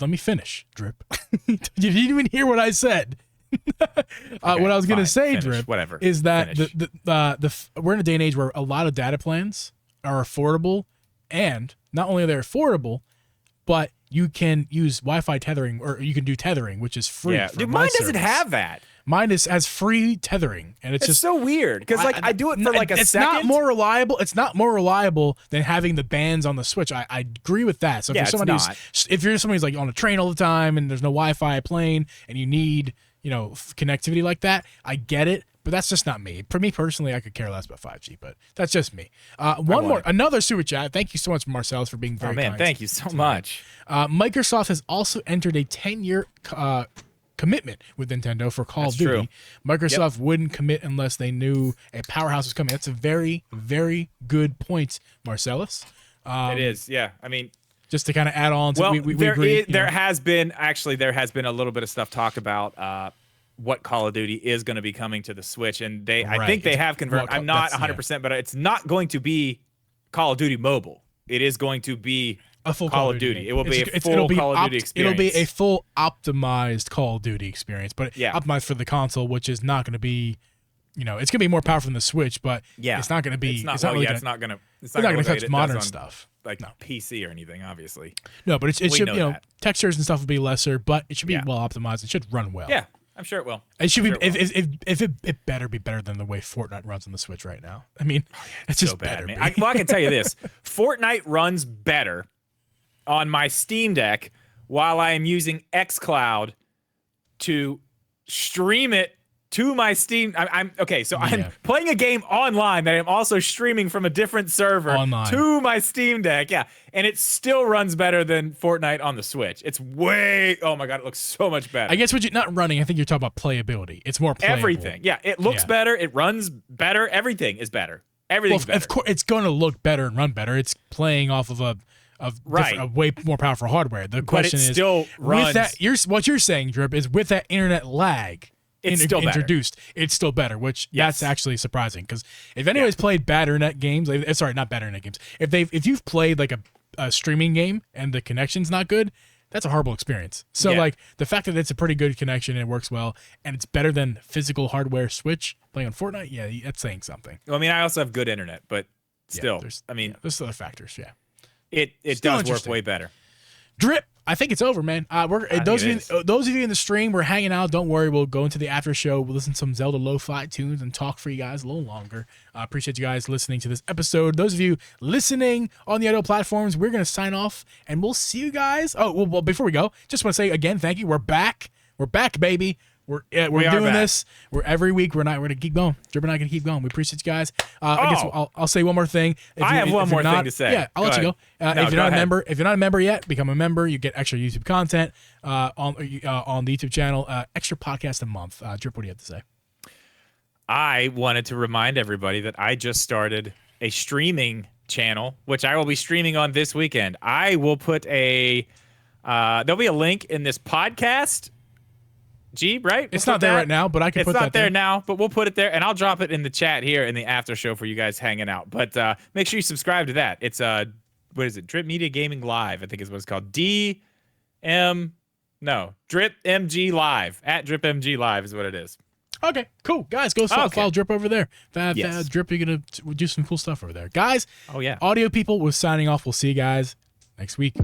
Let me finish, Drip. You didn't even hear what I said. Okay, what I was gonna say, Drip, whatever, is that we're in a day and age where a lot of data plans are affordable, and not only are they affordable, but you can use Wi-Fi tethering, or you can do tethering, which is free. Yeah, dude, mine doesn't have that. Mine has free tethering, and it's just so weird because I do it for like a second. It's not more reliable. It's not more reliable than having the bands on the Switch. I agree with that. So if you're somebody who's like on a train all the time and there's no Wi-Fi plane and you need connectivity like that, I get it. But that's just not me. For me personally, I could care less about 5G, but that's just me. Another super chat. Thank you so much, Marcellus, for being very kind. Oh man, thank you so much. Microsoft has also entered a 10-year commitment with Nintendo for Call of Duty. Microsoft wouldn't commit unless they knew a powerhouse was coming. That's a very, very good point, Marcellus. It is, yeah. I mean, just to kind of add on to there has been a little bit of stuff talked about what Call of Duty is going to be coming to the Switch, and I think they have confirmed. I'm not 100%, but it's not going to be Call of Duty Mobile. It is going to be a full Call of Duty. It will be a full Call of Duty experience. It'll be a full optimized Call of Duty experience, but optimized for the console, which is not going to be, it's going to be more powerful than the Switch, but it's not going to be. It's not going to touch modern stuff. Like PC or anything, obviously. No, but it should, textures and stuff will be lesser, but it should be well optimized. It should run well. Yeah, I'm sure it will. It should be. It better be better than the way Fortnite runs on the Switch right now. I mean, it's just so bad, man. I can tell you this: Fortnite runs better on my Steam Deck while I am using xCloud to stream it to my Steam. I'm playing a game online that I'm also streaming from a different server to my Steam Deck. Yeah, and it still runs better than Fortnite on the Switch. It's oh my god, it looks so much better. I guess what you're not running. I think you're talking about playability. It's more playable. Everything. Yeah, it looks better. It runs better. Everything is better. Everything's better. Of course, it's going to look better and run better. It's playing off of a way more powerful hardware. The question is, still runs. With that, what you're saying, Drip, is with that internet lag. It's still introduced. It's still better, which that's actually surprising because if anybody's played bad internet games, not bad internet games. If you've played like a streaming game and the connection's not good, that's a horrible experience. So like the fact that it's a pretty good connection and it works well and it's better than physical hardware Switch playing on Fortnite, that's saying something. Well, I mean, I also have good internet, but still, there's other factors. Yeah, it does work way better. Drip. I think it's over, man. Those of you in the stream, we're hanging out. Don't worry. We'll go into the after show. We'll listen to some Zelda lo-fi tunes and talk for you guys a little longer. Appreciate you guys listening to this episode. Those of you listening on the audio platforms, we're going to sign off, and we'll see you guys. Oh, well, before we go, just want to say again, thank you. We're back. We're back, baby. We're doing this. We're every week. We're going to keep going. Drip and I going to keep going. We appreciate you guys. I guess I'll say one more thing. I have one more thing to say. Yeah, I'll let you go. If you're not a member yet, become a member. You get extra YouTube content on the YouTube channel. Extra podcast a month. Drip, what do you have to say? I wanted to remind everybody that I just started a streaming channel, which I will be streaming on this weekend. I will put there'll be a link in this podcast. Geeb, right? It's not there right now, but I can put that there. It's not there now, but we'll put it there, and I'll drop it in the chat here in the after show for you guys hanging out. But make sure you subscribe to that. It's what is it? Drip Media Gaming Live, I think is what it's called. Drip MG Live at Drip MG Live is what it is. Okay, cool, guys. Go follow Drip over there. Drip, you're gonna do some cool stuff over there, guys. Oh yeah. Audio people, we're signing off. We'll see you guys next week.